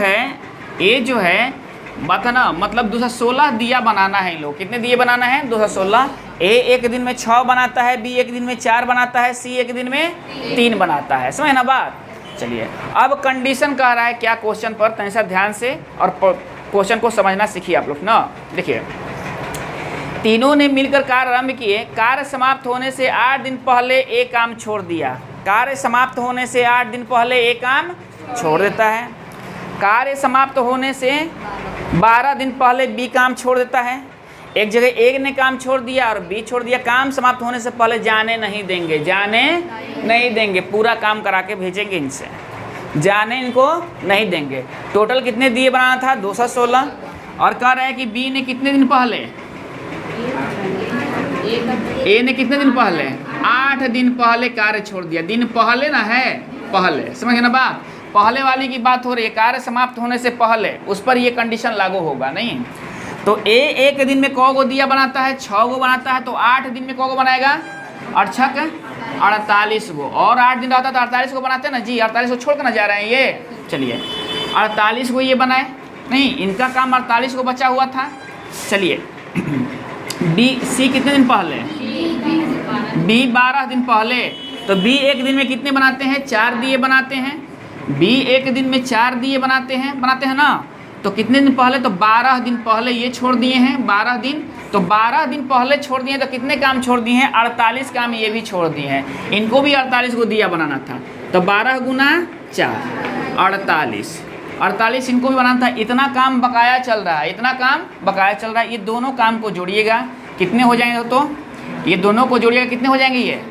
है बात है ना, मतलब 216 दिया बनाना है इन लोग। कितने दिए बनाना है? 216। ए एक दिन में 6 बनाता है, बी एक दिन में 4 बनाता है, सी एक दिन में 3 बनाता है। समझे ना बात? चलिए अब कंडीशन कह रहा है क्या क्वेश्चन पर, तनिक सा ध्यान से और क्वेश्चन को समझना सीखिए आप लोग ना। देखिए तीनों ने मिलकर कार्य आरंभ किए। कार्य समाप्त होने से 8 दिन पहले एक काम छोड़ दिया। कार्य समाप्त होने से 8 दिन पहले एक काम छोड़ देता है। कार्य समाप्त होने से 12 दिन पहले बी काम छोड़ देता है। एक जगह ए ने काम छोड़ दिया और बी छोड़ दिया, काम समाप्त होने से पहले जाने नहीं देंगे, जाने नहीं देंगे, पूरा काम करा के भेजेंगे इनसे, जाने इनको नहीं देंगे। टोटल कितने दिए बनाना था 216, और कह रहे हैं कि बी ने कितने दिन पहले, ए ने कितने दिन पहले 8 दिन पहले कार्य छोड़ दिया। दिन पहले ना है, पहले, समझ ना बात, पहले वाली की बात हो रही है, कार्य समाप्त होने से पहले, उस पर ये कंडीशन लागू होगा नहीं। तो ए एक दिन में कौ गो दिया बनाता है, 6 गो बनाता है, तो 8 दिन में कौ गो बनाएगा, 8 छक 48 गो, और 8 दिन रहता तो 48 को बनाते हैं ना जी, 48 को छोड़ कर ना जा रहे हैं ये। चलिए 48 को ये बनाए नहीं, इनका काम 48 को बचा हुआ था। चलिए बी सी कितने दिन पहले, बी 12 दिन पहले, तो बी एक दिन में कितने बनाते हैं, 4 दिए बनाते हैं। बी एक दिन में 4 दिए बनाते हैं ना, तो कितने दिन पहले, तो 12 दिन पहले ये छोड़ दिए हैं, 12 दिन, तो 12 दिन पहले छोड़ दिए, तो कितने काम छोड़ दिए हैं, 48 काम ये भी छोड़ दिए हैं। इनको भी 48 को दिया बनाना था, तो 12 गुना 4 48 इनको भी बनाना था। इतना काम बकाया चल रहा है, इतना काम बकाया चल रहा है। ये दोनों काम को जोड़िएगा, कितने हो जाएंगे, तो ये दोनों को जोड़िएगा कितने हो जाएंगे, ये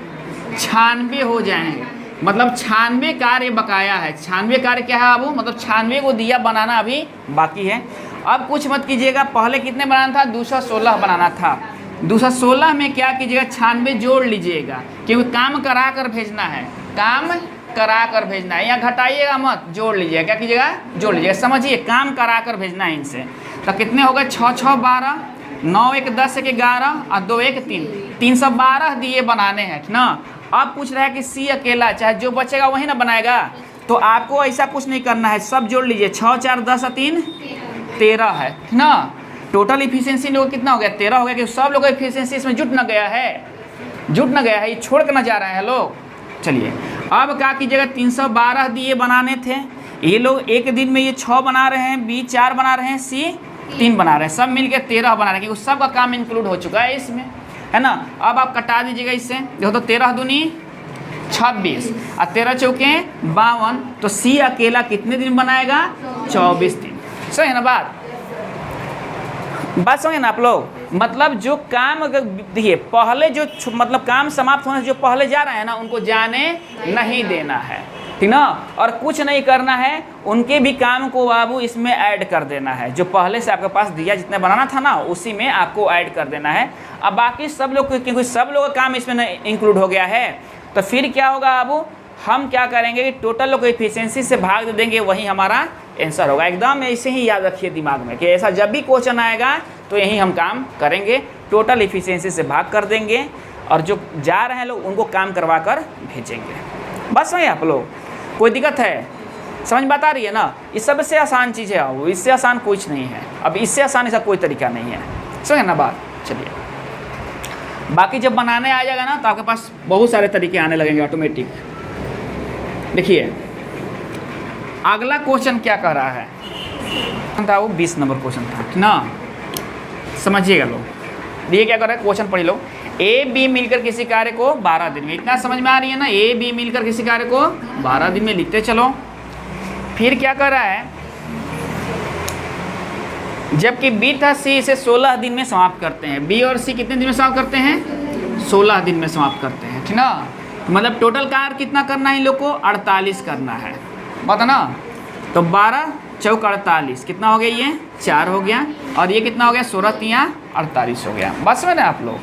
96 हो जाएंगे। मतलब 96 कार्य बकाया है। 96 कार्य क्या है अब, मतलब 96 को दिया बनाना अभी बाकी है। अब कुछ मत कीजिएगा, पहले कितने बनाना था, 216 बनाना था। 216 में क्या कीजिएगा, 96 जोड़ लीजिएगा, क्योंकि काम करा कर भेजना है, काम करा कर भेजना है, यहाँ घटाइएगा मत, जोड़ लीजिएगा। क्या कीजिएगा, जोड़ लीजिएगा, समझिए, काम करा कर भेजना है इनसे। तो कितने हो गए, 6 6 12, 9 1 10 1 11 और 2 1 3, 312 दिए बनाने हैं ना। अब पूछ रहा है कि सी अकेला, चाहे जो बचेगा वही ना बनाएगा, तो आपको ऐसा कुछ नहीं करना है, सब जोड़ लीजिए। 6 4 10 और 3 13 है ना। टोटल इफिशियंसी लोग कितना हो गया, 13 हो गया, क्योंकि सब लोग इफिशियंसी इसमें जुट ना गया है, ये छोड़ कर ना जा रहे हैं लोग। चलिए अब क्या कीजिएगा, 312 दिए बनाने थे, ये लोग एक दिन में ये 6 बना रहे हैं, बी 4 बना रहे हैं, सी 3 बना रहे हैं, सब मिलके 13 बना रहे हैं, क्योंकि सबका काम इंक्लूड हो चुका है इसमें, है ना। अब आप कटा दीजिएगा इससे, देखो तो 13 दूनी 26 और 13 चौके 52, तो सी अकेला कितने दिन बनाएगा, 24 दिन। सही है ना बात समझे ना आप लोग। मतलब जो काम देखिए पहले जो मतलब काम समाप्त होने से जो पहले जा रहे हैं ना, उनको जाने नहीं देना है, ठीक ना। और कुछ नहीं करना है, उनके भी काम को बाबू इसमें ऐड कर देना है। जो पहले से आपके पास दिया जितना बनाना था ना, उसी में आपको ऐड कर देना है। अब बाकी सब लोग, क्योंकि सब लोग का काम इसमें इंक्लूड हो गया है, तो फिर क्या होगा बाबू, हम क्या करेंगे कि टोटल लोग एफिशिएंसी से भाग दे देंगे, वही हमारा आंसर होगा। एकदम ऐसे ही याद रखिए दिमाग में कि ऐसा जब भी क्वेश्चन आएगा तो यही हम काम करेंगे, टोटल एफिशिएंसी से भाग कर देंगे, और जो जा रहे हैं लोग उनको काम करवा कर भेजेंगे। बस वही आप लोग, कोई दिक्कत है, समझ बात आ रही है ना। इस सबसे आसान चीज़ है वो, इससे आसान कुछ नहीं है। अब इससे आसान ऐसा कोई तरीका नहीं है, समझे ना बात। चलिए बाकी जब बनाने आ जाएगा ना, तो आपके पास बहुत सारे तरीके आने लगेंगे ऑटोमेटिक। देखिए अगला क्वेश्चन क्या कर रहा है था, वो 20 नंबर क्वेश्चन था ना, समझिएगा लोग। ये क्या कर रहा है, क्वेश्चन पढ़ लो। ए बी मिलकर किसी कार्य को 12 दिन में, इतना समझ में आ रही है ना, ए बी मिलकर किसी कार्य को 12 दिन में लिखते चलो। फिर क्या कर रहा है, जबकि बी था सी इसे 16 दिन में समाप्त करते हैं। बी और सी कितने दिन में समाप्त करते हैं, 16 दिन में समाप्त करते हैं, ठीक ना। मतलब टोटल कार्य कितना करना है इन लोग को, 48 करना है, बता ना। तो 12 चौक 48 कितना हो गया, ये 4 हो गया, और ये कितना हो गया, 16 3 48 हो गया। बस में ना आप लोग,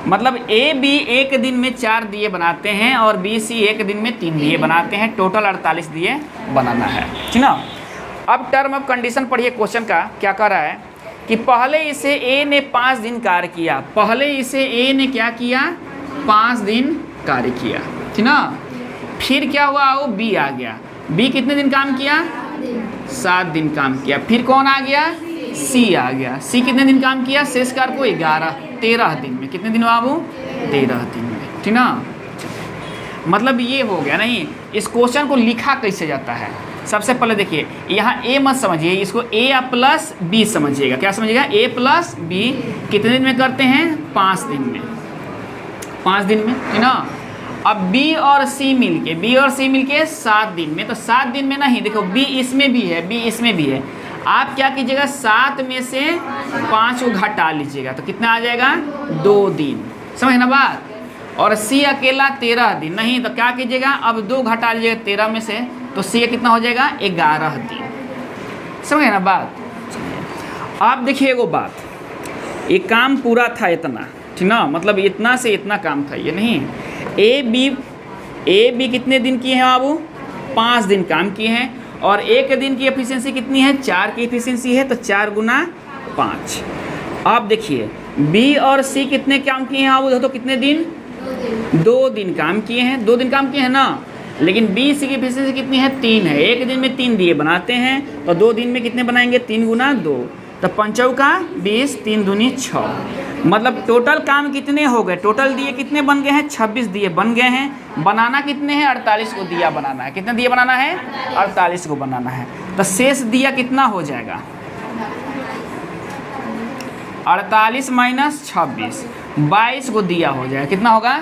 मतलब ए बी एक दिन में 4 दिए बनाते हैं और बी सी एक दिन में 3 दिए बनाते हैं, टोटल 48 दिए बनाना है, ठीक ना। अब टर्म ऑफ कंडीशन पढ़िए क्वेश्चन का, क्या कर रहा है कि पहले इसे ए ने 5 दिन कार्य किया, पहले इसे ए ने क्या किया, 5 दिन कार्य किया, ठीक ना। फिर क्या हुआ, वो बी आ गया, बी कितने दिन काम किया, 7 दिन काम किया। फिर कौन आ गया, सी आ गया, सी कितने दिन काम किया, शेष कार्य को 13 दिन में। कितने दिन हुआ वो, 13 दिन में, ठीक ना। मतलब ये हो गया नहीं। इस क्वेश्चन को लिखा कैसे जाता है, सबसे पहले देखिए, यहाँ ए मत समझिए, इसको ए प्लस बी समझिएगा। क्या समझिएगा, ए प्लस बी कितने दिन में करते हैं, 5 दिन में, 5 दिन में, ठीक ना। अब बी और सी मिलके 7 दिन में, तो 7 दिन में नहीं, देखो बी इसमें भी है, बी इसमें भी है, आप क्या कीजिएगा 7 में से 5 को घटा लीजिएगा तो कितना आ जाएगा 2 दिन, समझ ना बात। और सी अकेला 13 दिन, नहीं तो क्या कीजिएगा अब 2 घटा लीजिएगा 13 में से तो सी कितना हो जाएगा 11 दिन, समझ ना बात। आप देखिए एगो बात, ये काम पूरा था इतना, ठीक ना, मतलब इतना से इतना काम था ये नहीं। ए बी कितने दिन किए हैं बाबू 5 दिन काम किए हैं और एक दिन की एफिशिएंसी कितनी है 4 की एफिशिएंसी है तो 4 गुना 5। आप देखिए बी और सी कितने काम किए हैं बाबू तो कितने दिन 2 दिन काम किए हैं, 2 दिन काम किए हैं ना। लेकिन बी सी की एफिशिएंसी कितनी है 3 है, एक दिन में 3 दिए बनाते हैं तो 2 दिन में कितने बनाएंगे 3 गुना 2 तो 5 का 20 3 दूनी 6, मतलब टोटल काम कितने हो गए, टोटल दिए कितने बन गए हैं 26 दिए बन गए हैं। बनाना कितने हैं 48 को दिया बनाना है, कितने दिए बनाना है 48 को बनाना है तो शेष दिया कितना हो जाएगा 48 माइनस 26 22 को दिया हो जाएगा, कितना होगा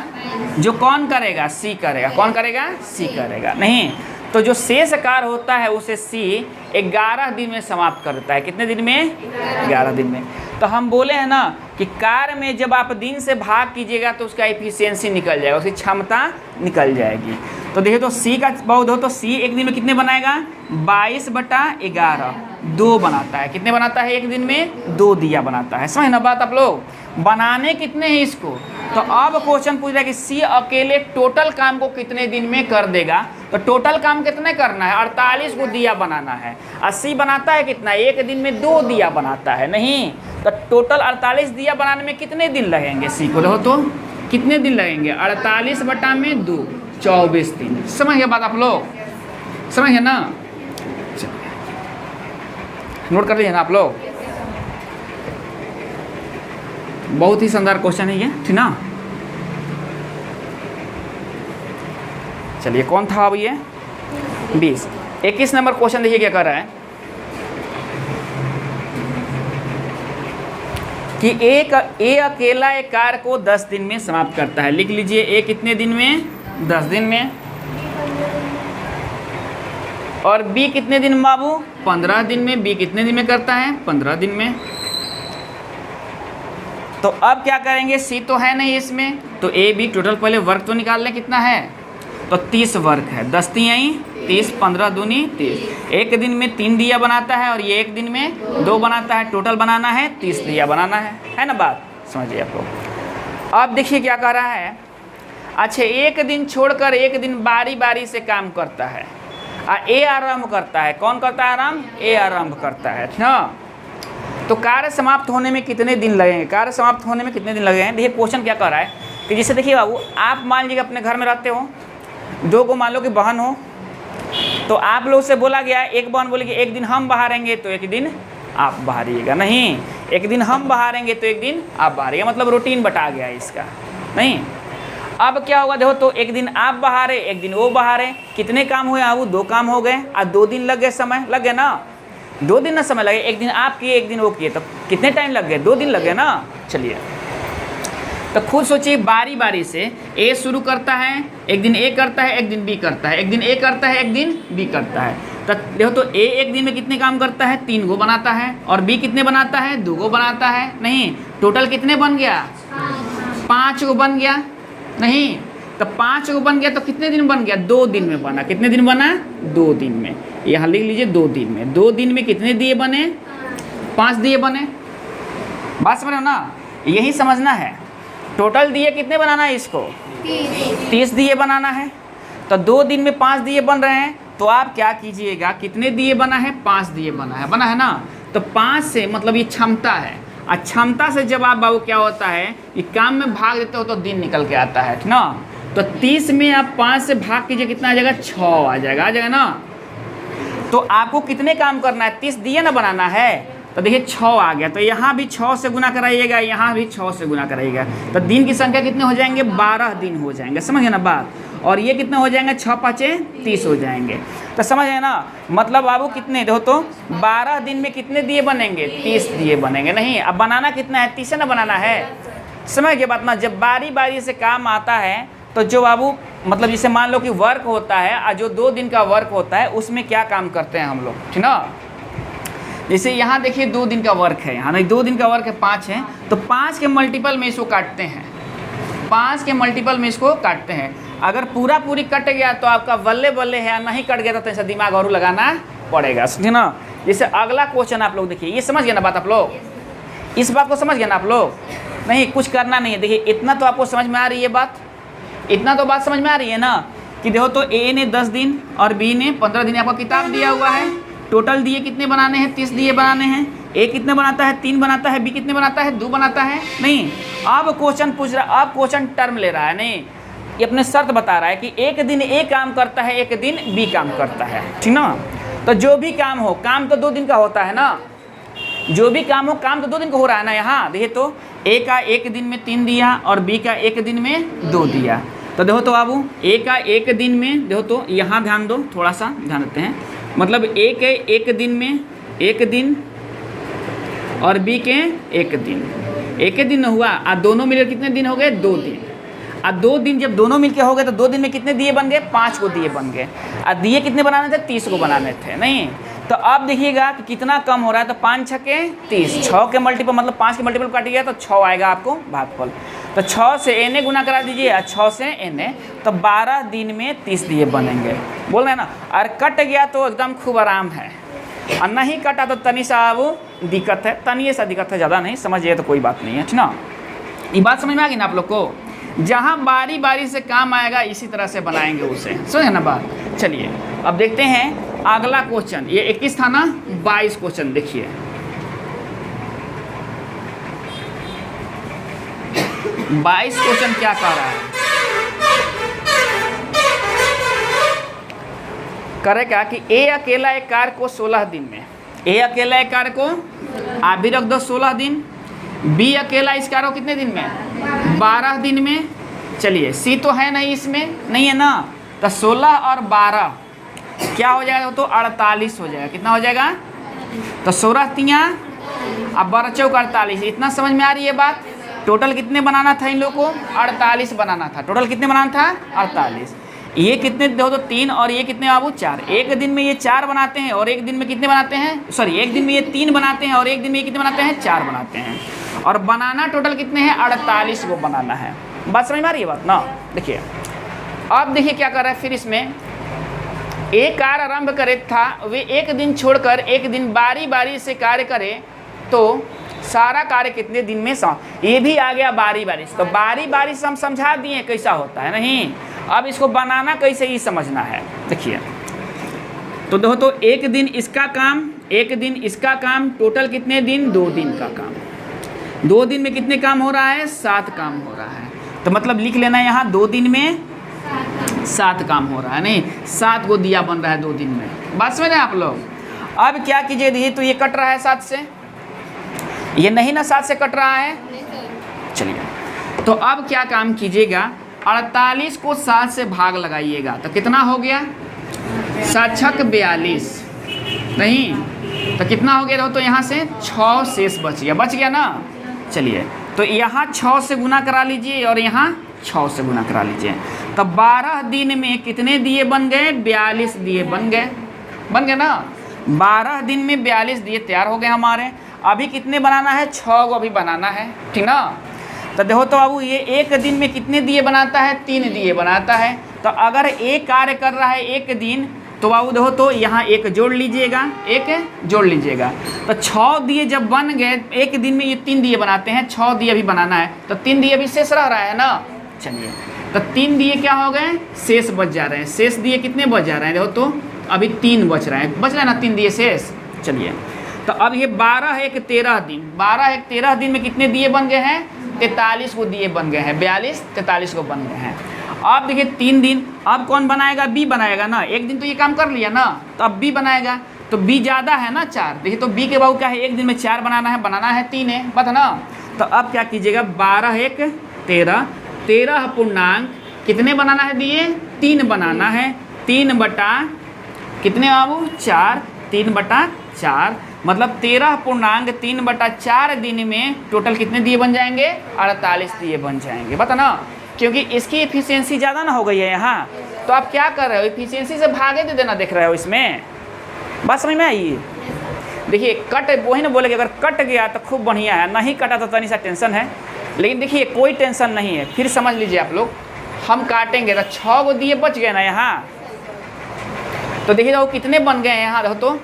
जो कौन करेगा सी करेगा, कौन करेगा सी करेगा नहीं। तो जो शेष कार्य होता है उसे सी 11 दिन में समाप्त करता है, कितने दिन में 11 दिन में। तो हम बोले हैं ना कि कार्य में जब आप दिन से भाग कीजिएगा तो उसका एफिशिएंसी निकल जाएगा, उसकी क्षमता निकल जाएगी। तो देखिए तो सी का बहुत हो तो सी एक दिन में कितने बनाएगा 22/11 2 बनाता है, कितने बनाता है एक दिन में 2 दिया बनाता है, समझ ना बात आप लोग। बनाने कितने हैं इसको, तो अब क्वेश्चन पूछ रहा है कि सी अकेले टोटल काम को कितने दिन में कर देगा, तो टोटल काम कितने करना है 48 को दिया बनाना है। 80 बनाता है कितना एक दिन में 2 दिया बनाता है नहीं, तो टोटल 48 दिया बनाने में कितने दिन लगेंगे सी को देखो तो कितने दिन लगेंगे 48/2 24 दिन, समझ गया बात आप लोग, समझ गया ना। नोट कर लीजिए ना आप लोग, बहुत ही शानदार क्वेश्चन है ये, ठीक ना। चलिए कौन था अब ये 20 21 नंबर क्वेश्चन देखिए क्या कर रहा है कि ए अकेला एक कार्य को 10 दिन में समाप्त करता है। लिख लीजिए ए कितने दिन में 10 दिन में, और बी कितने दिन में बाबू 15 दिन में, बी कितने दिन में करता है 15 दिन में। तो अब क्या करेंगे सी तो है नहीं इसमें, तो ए बी टोटल पहले वर्क तो निकाल लें कितना है, तो 30 वर्क है, 10 3 30 15 दूनी 30। एक दिन में 3 दिया बनाता है और ये एक दिन में 2 बनाता है, टोटल बनाना है 30 दिया बनाना है ना बात, समझिए आप लोग। अब देखिए क्या कर रहा है, अच्छा एक दिन छोड़कर एक दिन बारी बारी से काम करता है, ए आरंभ करता है, कौन करता है आरंभ ए आरंभ करता है ना। तो कार्य समाप्त होने में कितने दिन लगेंगे, कार्य समाप्त होने में कितने दिन लगेंगे। देखिए क्वेश्चन क्या कर रहा है कि जैसे देखिए बाबू आप मान लीजिए अपने घर में रहते हो, 2 को मान लो कि बहन हो, तो आप लोग से बोला गया एक बहन बोलेगी एक दिन हम बहारेंगे तो एक दिन आप बहारिएगा, नहीं एक दिन हम बहारेंगे तो एक दिन आप बहारिएगा, मतलब रूटीन बटा गया इसका नहीं। अब क्या होगा देखो, तो एक दिन आप बहारे एक दिन वो बहारे, कितने काम हुए बाबू 2 काम हो गए और 2 दिन लग गए, समय लग गए ना, 2 दिन ना समय लगे, एक दिन आप किए एक दिन वो किए, तो कितने टाइम लग गए 2 दिन लग गए ना। चलिए तो खुद सोचिए बारी बारी से ए शुरू करता है, एक दिन ए करता है एक दिन बी करता है, एक दिन ए करता है एक दिन बी करता है। तो देखो तो ए एक दिन में कितने काम करता है 3 गो बनाता है, और बी कितने बनाता है 2 गो बनाता है नहीं, टोटल कितने बन गया 5 गो बन गया नहीं, तो 5 गो बन गया तो कितने दिन बन गया 2 दिन में बना, कितने दिन बना 2 दिन में, यहाँ लिख लीजिए 2 दिन में। 2 दिन में कितने दिए बने 5 दिए बने, बात समझ रहे हो ना, यही समझना है। टोटल दिए कितने बनाना है इसको 30 दिए बनाना है, तो 2 दिन में 5 दिए बन रहे हैं, तो आप क्या कीजिएगा कितने दिए बना है 5 दिए बना है ना, तो 5 से मतलब ये क्षमता है, और क्षमता से जब आप बाबू क्या होता है कि काम में भाग देते हो तो दिन निकल के आता है ना। तो 30 में आप 5 से भाग कीजिए कितना आ जाएगा 6 आ जाएगा ना। तो आपको कितने काम करना है 30 दिए ना बनाना है, तो देखिए 6 आ गया, तो यहाँ भी 6 से गुना कराइएगा, यहाँ भी 6 से गुना कराइएगा, तो दिन की संख्या कितने हो जाएंगे 12 दिन हो जाएंगे, समझ गए ना बात। और ये कितने हो जाएंगे 6 5 30 हो जाएंगे, तो समझ गए ना, मतलब बाबू कितने देखो तो 12 दिन में कितने दिए बनेंगे 30 दिए बनेंगे नहीं। अब बनाना कितना है 30 ना बनाना है, समझ गए बात ना। जब बारी बारी से काम आता है तो जो बाबू मतलब जैसे मान लो कि वर्क होता है और जो 2 दिन का वर्क होता है उसमें क्या काम करते हैं हम लोग, ठीक ना। जैसे यहाँ देखिए 2 दिन का वर्क है, यहाँ नहीं 2 दिन का वर्क है 5 है, तो 5 के मल्टीपल में इसको काटते हैं, 5 के मल्टीपल में इसको काटते हैं। अगर पूरा पूरी कट गया तो आपका बल्ले बल्ले है, नहीं कट गया तो ऐसा दिमाग और लगाना पड़ेगा, समझे ना। जैसे अगला क्वेश्चन आप लोग देखिए, ये समझ गए ना बात आप लोग, इस बात को समझ गए ना आप लोग। नहीं कुछ करना नहीं है, देखिए इतना तो आपको समझ में आ रही है बात, इतना तो बात समझ में आ रही है ना कि देखो तो ए ने 10 दिन और बी ने 15 दिन आपको किताब दिया हुआ है, टोटल दिए कितने बनाने हैं, 30 दिए बनाने हैं। ए कितने बनाता है, 3 बनाता है, बी कितने बनाता है, 2 बनाता है। नहीं अब क्वेश्चन पूछ रहा, अब क्वेश्चन टर्म ले रहा है, नहीं ये अपने शर्त बता रहा है कि एक दिन ए काम करता है, एक दिन बी काम करता है, ठीक ना। तो जो भी काम हो, काम तो 2 दिन का होता है ना, जो भी काम हो काम तो 2 दिन का हो रहा है ना। यहाँ देखिए तो ए का 1 दिन में 3 दिया और बी का 1 दिन में 2 दिया। तो देखो तो बाबू ए का 1 दिन में, देखो तो यहाँ ध्यान दो, थोड़ा सा ध्यान देते हैं, मतलब ए के 1 दिन में 1 दिन और बी के 1 दिन, 1 दिन हुआ और दोनों मिलकर कितने दिन हो गए, 2 दिन। और 2 दिन जब दोनों मिलके हो गए तो 2 दिन में कितने दिए बन गए, 5 को दिए बन गए। और दिए कितने बनाने थे, 30 को बनाने थे। नहीं तो अब देखिएगा कि कितना कम हो रहा है, तो 5 छके 30, 6 के मल्टीपल मतलब 5 के मल्टीपल काट गया तो 6 आएगा आपको भागफल। तो 6 से एन गुना करा दीजिए और 6 से एन, तो 12 दिन में 30 दिए बनेंगे, बोल रहे हैं ना। और कट गया तो एकदम खूब आराम है, और नहीं कटा तो तनी सा वो दिक्कत है, तनी सा दिक्कत है, ज़्यादा नहीं, समझिए तो कोई बात नहीं है, ठीक ना। ये बात समझ में आ गई ना आप लोग को। जहाँ बारी बारी से काम आएगा इसी तरह से बनाएंगे उसे, समझे ना बात। चलिए अब देखते हैं अगला क्वेश्चन, ये 21 था ना, 22 क्वेश्चन देखिए। बाईस क्वेश्चन क्या कह रहा है, करेगा कि ए अकेला एक कार्य को 16 दिन में, ए अकेला एक कार्य को आप भी रख दो 16 दिन, बी अकेला इस कार्य को कितने दिन में, 12 दिन में। चलिए सी तो है नहीं इसमें, नहीं है ना, तो 16 और 12 क्या हो जाएगा, तो 48 हो जाएगा। कितना हो जाएगा, तो 16 तियाँ अब 12 चौक 48, इतना समझ में आ रही है बात। टोटल कितने बनाना था इन लोगों को, 48 बनाना था, टोटल कितने बनाना था, 48। ये कितने दो तो 3 और ये कितने बाबू 4, एक दिन में ये 4 बनाते हैं और एक दिन में कितने बनाते हैं, सॉरी एक दिन में ये 3 बनाते हैं और एक दिन में ये कितने बनाते हैं, 4 बनाते हैं। और बनाना टोटल कितने हैं, 48 को बनाना है। बात समझ में आ रही है बात ना। देखिए अब देखिए क्या कर रहा है, फिर इसमें एक कार्य आरंभ करे था, वे एक दिन छोड़कर एक दिन बारी बारी से कार्य करे तो सारा कार्य कितने दिन में ये भी आ गया बारी बारी से। तो बारी बारी से हम समझा दिए कैसा होता है, नहीं अब इसको बनाना कैसे ही समझना है। देखिए तो देखो तो एक दिन इसका काम, एक दिन इसका काम, टोटल कितने दिन, 2 दिन का काम। 2 दिन में कितने काम हो रहा है, 7 काम हो रहा है। तो मतलब लिख लेना यहाँ 2 दिन में 7 काम हो रहा है, नहीं 7 को दिया बन रहा है 2 दिन में। बात समझ रहे हैं आप लोग। अब क्या कीजिए, देखिए तो ये कट रहा है 7 से, ये नहीं ना 7 से कट रहा है। चलिए तो अब क्या काम कीजिएगा, 48 को 7 से भाग लगाइएगा तो कितना हो गया, 7 छक 42, नहीं तो कितना हो गया, तो यहाँ से 6 शेष बच गया ना। चलिए तो यहाँ 6 से गुना करा लीजिए और यहाँ 6 से गुना करा लीजिए, तो 12 दिन में कितने दिए बन गए, 42 दिए बन गए ना। 12 दिन में 42 दिए तैयार हो गए हमारे। अभी कितने बनाना है, 6 को अभी बनाना है, ठीक ना। तो देखो तो बाबू ये एक दिन में कितने दिए बनाता है, 3 दिए बनाता है। तो अगर एक कार्य कर रहा है एक दिन, तो बाबू देखो तो यहाँ एक जोड़ लीजिएगा, एक जोड़ लीजिएगा। तो 6 दिए जब बन गए, एक दिन में ये 3 दिए बनाते हैं, 6 दिए अभी बनाना है, तो 3 दिए अभी शेष रह रहा है ना। चलिए तो 3 दिए क्या हो गए, शेष बच जा रहे हैं। शेष दिए कितने बच जा रहे हैं, देखो तो अभी 3 बच रहे हैं ना, 3 दिए शेष। चलिए तो अब ये 12 एक 13 दिन, 12 एक 13 दिन में कितने दिए बन गए हैं, 43 को दिए बन गए हैं, 42 43 को बन गए हैं। अब देखिए 3 दिन, अब कौन बनाएगा, बी बनाएगा ना। एक दिन तो ये काम कर लिया ना, तो अब बी बनाएगा। तो बी ज़्यादा है ना 4, देखिए तो बी के बाबू क्या है, एक दिन में 4 बनाना है 3 है, बात है ना। तो अब क्या कीजिएगा, 12 एक 13, 13 पूर्णांक कितने बनाना है दिए, 3 बनाना है, 3 बटा कितने बाबू 4, 3 बटा 4, मतलब 13 पूर्णांक 3 बटा 4 दिन में टोटल कितने दिए बन जाएंगे, 48 दिए बन जाएंगे, बता ना। क्योंकि इसकी एफिशिएंसी ज़्यादा ना हो गई है यहाँ, तो आप क्या कर रहे हो, एफिशिएंसी से भागे दे देना देख रहे हो इसमें। बात समझ में आई, देखिए कट वही ना बोले कि अगर कट गया तो खूब बढ़िया है, नहीं कटा तो तनी सा टेंशन है, लेकिन देखिए कोई टेंशन नहीं है। फिर समझ लीजिए आप लोग, हम काटेंगे तो 6 गो दिए बच गए ना यहाँ, तो देखिए वो कितने बन गए हैं यहाँ देखो तो,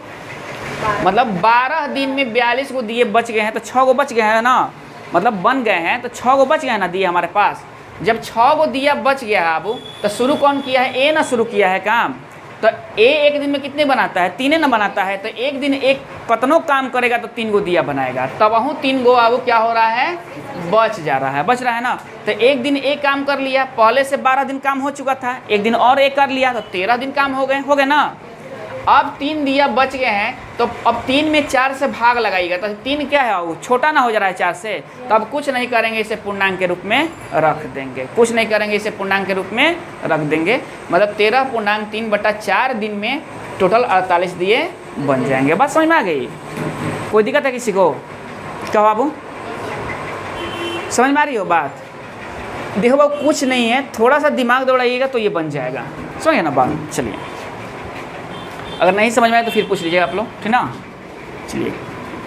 मतलब 12 दिन में 42 गो दिए बच गए हैं, तो 6 गो बच गए हैं ना, मतलब बन गए हैं तो 6 गो बच गए हैं ना दिए हमारे पास। जब 6 गो दिया बच गया है अब, तो शुरू कौन किया है? ए ना शुरू किया है काम। तो ए एक दिन में कितने बनाता है? 3 ना बनाता है। तो एक दिन एक कतनों काम करेगा तो 3 गो दिया बनाएगा, तब वहाँ 3 गो अब क्या हो रहा है? बच जा रहा है, बच रहा है ना। तो एक दिन एक काम कर लिया, पहले से 12 दिन काम हो चुका था, एक दिन और एक कर लिया तो 13 दिन काम हो गए ना। अब 3 दिया बच गए हैं, तो अब 3 में 4 से भाग लगाइएगा, तो 3 क्या है? वो छोटा ना हो जा रहा है 4 से, तो अब कुछ नहीं करेंगे, इसे पूर्णांक के रूप में रख देंगे, कुछ नहीं करेंगे, इसे पूर्णांक के रूप में रख देंगे। मतलब 13.3/4 दिन में टोटल 48 दिए बन जाएंगे। बात समझ में आ गई? कोई दिक्कत है किसी को? क्या बाबू समझ में आ रही हो बात? देखो बाबू कुछ नहीं है, थोड़ा सा दिमाग दौड़ाइएगा तो ये बन जाएगा, समझिए ना बात। चलिए, अगर नहीं समझ में आए तो फिर पूछ लीजिएगा आप लोग, ठीक ना। चलिए,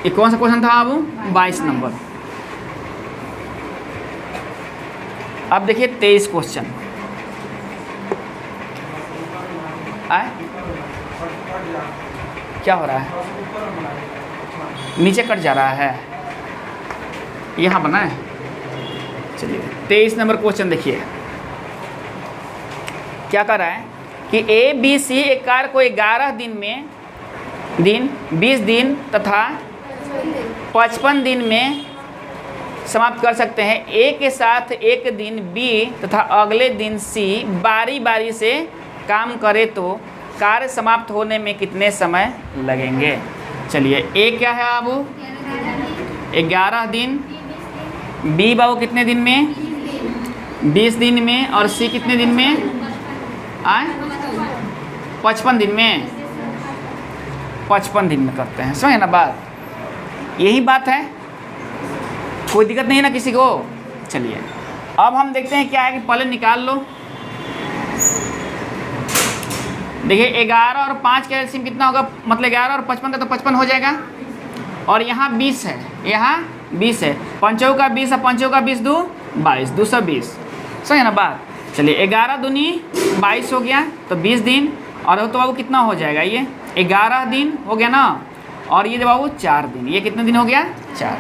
ये कौन सा क्वेश्चन था बाबू? 22 नंबर। अब देखिए 23 क्वेश्चन आए, क्या हो रहा है? नीचे कट जा रहा है, यहाँ बना है। चलिए 23 नंबर क्वेश्चन देखिए, क्या कर रहा है कि ए बी सी एक कार को 11 दिन 20 दिन तथा 55 दिन में समाप्त कर सकते हैं। ए के साथ एक दिन बी तथा अगले दिन सी बारी बारी से काम करे तो कार्य समाप्त होने में कितने समय लगेंगे? चलिए, ए क्या है बाबू? 11 दिन, बी बाबू कितने दिन में? 20 दिन में, और सी कितने दिन में? 55 दिन में। 55 दिन में करते हैं, समझे ना बात? यही बात है, कोई दिक्कत नहीं है ना किसी को? चलिए, अब हम देखते हैं क्या है कि पहले निकाल लो। देखिए 11 और 5 का एलसीएम कितना होगा? मतलब 11 और 55 का तो 55 हो जाएगा, और यहाँ 20 है, यहाँ 20 है, 5 का 20 है, 5 का 20 2 22, 220, समझे ना बात? चलिए 11 दूनी 22 हो गया, तो 20 दिन, और तो बाबू कितना हो जाएगा? ये 11 दिन हो गया ना, और ये बाबू 4 दिन, ये कितने दिन हो गया? 4।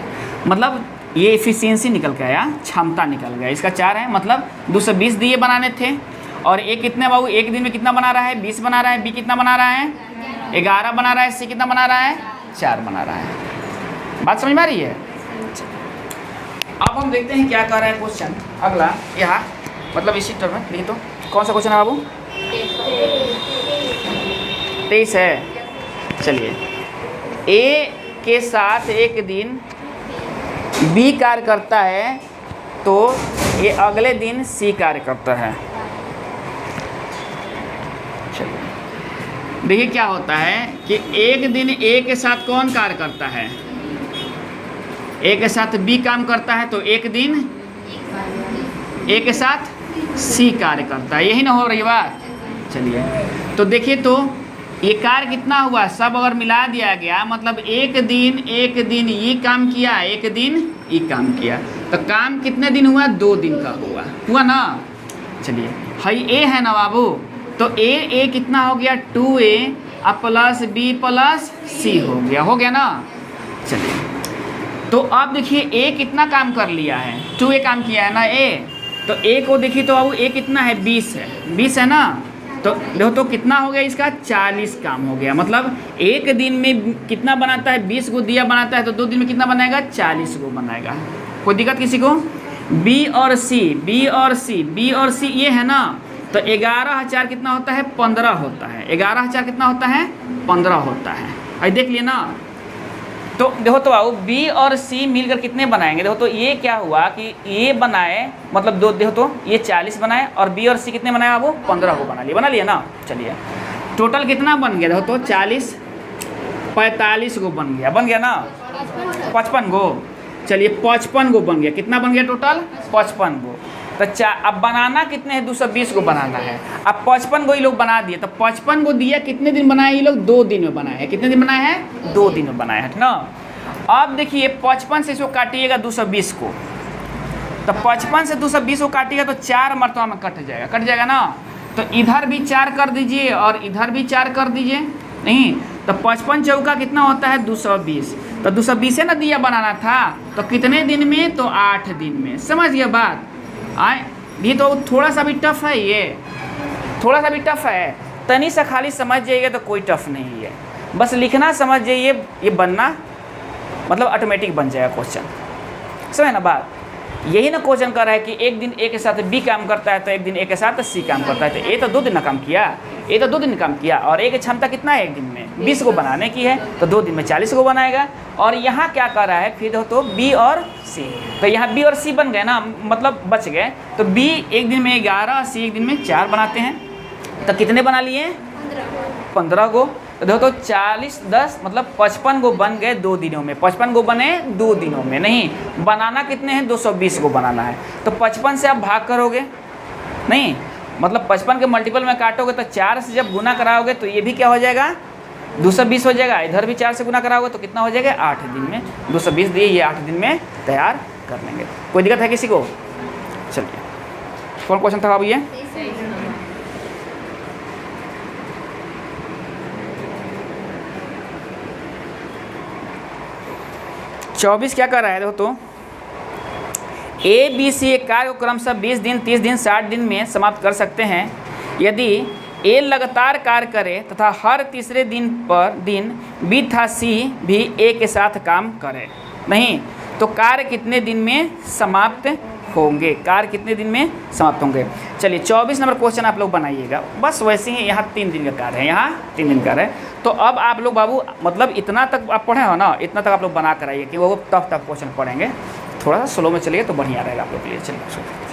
मतलब ये एफिशिएंसी निकल के आया, क्षमता निकल गया, इसका 4 है, मतलब 220 दिए बनाने थे। और ए कितने बाबू एक दिन में कितना बना रहा है? 20 बना रहा है। बी कितना बना रहा है? 11 बना रहा है। सी कितना बना रहा है? 4 बना रहा है। बात समझ में आ रही है? अब हम देखते हैं क्या कर रहा है क्वेश्चन अगला यहाँ, मतलब इसी टर्म में देखिए तो कौन सा क्वेश्चन है बाबू? 23 है। चलिए, ए के साथ एक दिन बी कार्य करता है तो ये अगले दिन सी कार्य करता है। चलिए देखिए क्या होता है कि एक दिन ए के साथ कौन कार्य करता है? ए के साथ बी काम करता है, तो एक दिन ए के साथ सी कार्य करता है, यही ना हो रही बात? चलिए, तो देखिए तो ये कार्य कितना हुआ? सब अगर मिला दिया गया, मतलब एक दिन ये काम किया, एक दिन ये काम किया, तो काम कितने दिन हुआ? 2 दिन का हुआ ना। चलिए, हाई ए है ना बाबू, तो ए कितना हो गया? 2a प्लस बी प्लस सी हो गया ना। चलिए, तो अब देखिए ए कितना काम कर लिया है? 2a काम किया है ना ए, तो ए को देखिए तो बाबू ए कितना है? 20 है, 20 है ना। तो देखो तो कितना हो गया इसका? 40 काम हो गया। मतलब एक दिन में कितना बनाता है? 20 गो दिया बनाता है, तो 2 दिन में कितना बनाएगा? 40 गो बनाएगा। कोई दिक्कत किसी को? बी और सी ये है ना, तो 11,000 कितना होता है? 15 होता है। 11,000 कितना होता है? 15 होता है। अभी देख लिए ना। तो देखो तो बाबू बी और सी मिलकर कितने बनाएंगे? देखो तो ये क्या हुआ कि ये बनाए, मतलब दो, देखो तो ये 40 बनाए, और बी और सी कितने बनाए बाबू? 15 को बना लिए ना। चलिए, टोटल कितना बन गया? देखो तो 40 45 गो बन गया ना, 55 गो। चलिए 55 गो बन गया। कितना बन गया टोटल? 55 गो। तो अब बनाना कितने हैं, 220 को बनाना है। अब 55 को ये लोग बना दिए, तो 55 को दिया, कितने दिन बनाए ये लोग, 2 दिन में बनाए हैं। कितने दिन बनाए हैं, 2 दिन में बनाए हैं ना। अब देखिए 55 से इसको काटिएगा 220 को, तो 55 से 220 को काटिएगा तो 4 मरतबा में कट जाएगा ना। तो इधर भी 4 कर दीजिए और इधर भी 4 कर दीजिए, नहीं तो 55 चौका कितना होता है, 220। तो 220 से ना दिया बनाना था, तो कितने दिन में, तो 8 दिन में। समझ गया बात। आए ये तो थोड़ा सा भी टफ है, ये थोड़ा सा भी टफ है, तनी सा खाली समझ जाइएगा तो कोई टफ नहीं है, बस लिखना समझ जाइए, ये बनना मतलब ऑटोमेटिक बन जाएगा क्वेश्चन। समझे ना बात। यही ना क्वेश्चन कर रहा है कि एक दिन ए के साथ बी काम करता है, तो एक दिन ए के साथ सी काम करता है। तो ए तो 2 दिन काम किया, ए तो 2 दिन काम किया, और ए की क्षमता कितना है, एक दिन में 20 को बनाने की है, तो 2 दिन में 40 को बनाएगा। और यहाँ क्या कर रहा है फिर, तो बी और सी, तो यहाँ बी और सी बन गए ना, मतलब बच गए। तो बी एक दिन में 11, सी एक दिन में 4 बनाते हैं, तो कितने बना लिए, 15 को। तो देखो तो 40 10 मतलब 55 को बन गए 2 दिनों में, 55 को बने 2 दिनों में, नहीं बनाना कितने हैं, 220 को बनाना है। तो 55 से आप भाग करोगे, नहीं मतलब 55 के मल्टीपल में काटोगे, तो 4 से जब गुना कराओगे तो ये भी क्या हो जाएगा, 220 हो जाएगा। इधर भी 4 से गुना कराओगे तो कितना हो जाएगा, 8 दिन में। 220 दिए, ये 8 दिन में तैयार कर लेंगे। कोई दिक्कत है किसी को। चलिए कौन क्वेश्चन था अब ये, चौबीस क्या कर रहा है, देखो तो ए बी सी एक कार्य को क्रमशः 20 दिन 30 दिन 60 दिन में समाप्त कर सकते हैं यदि ए लगातार कार्य करे तथा हर तीसरे दिन पर दिन बी तथा सी भी ए के साथ काम करे। नहीं तो कार्य कितने दिन में समाप्त होंगे, कार्य कितने दिन में समाप्त होंगे। चलिए 24 नंबर क्वेश्चन आप लोग बनाइएगा। बस वैसे ही यहाँ 3 दिन का कार्य है, यहाँ 3 दिन का कार्य है। तो अब आप लोग बाबू मतलब इतना तक आप पढ़े हो ना, इतना तक आप लोग बना कर आइए कि वो टफ क्वेश्चन पढ़ेंगे। थोड़ा सा स्लो में चलिए तो बढ़िया रहेगा आप लोग के लिए। चलिए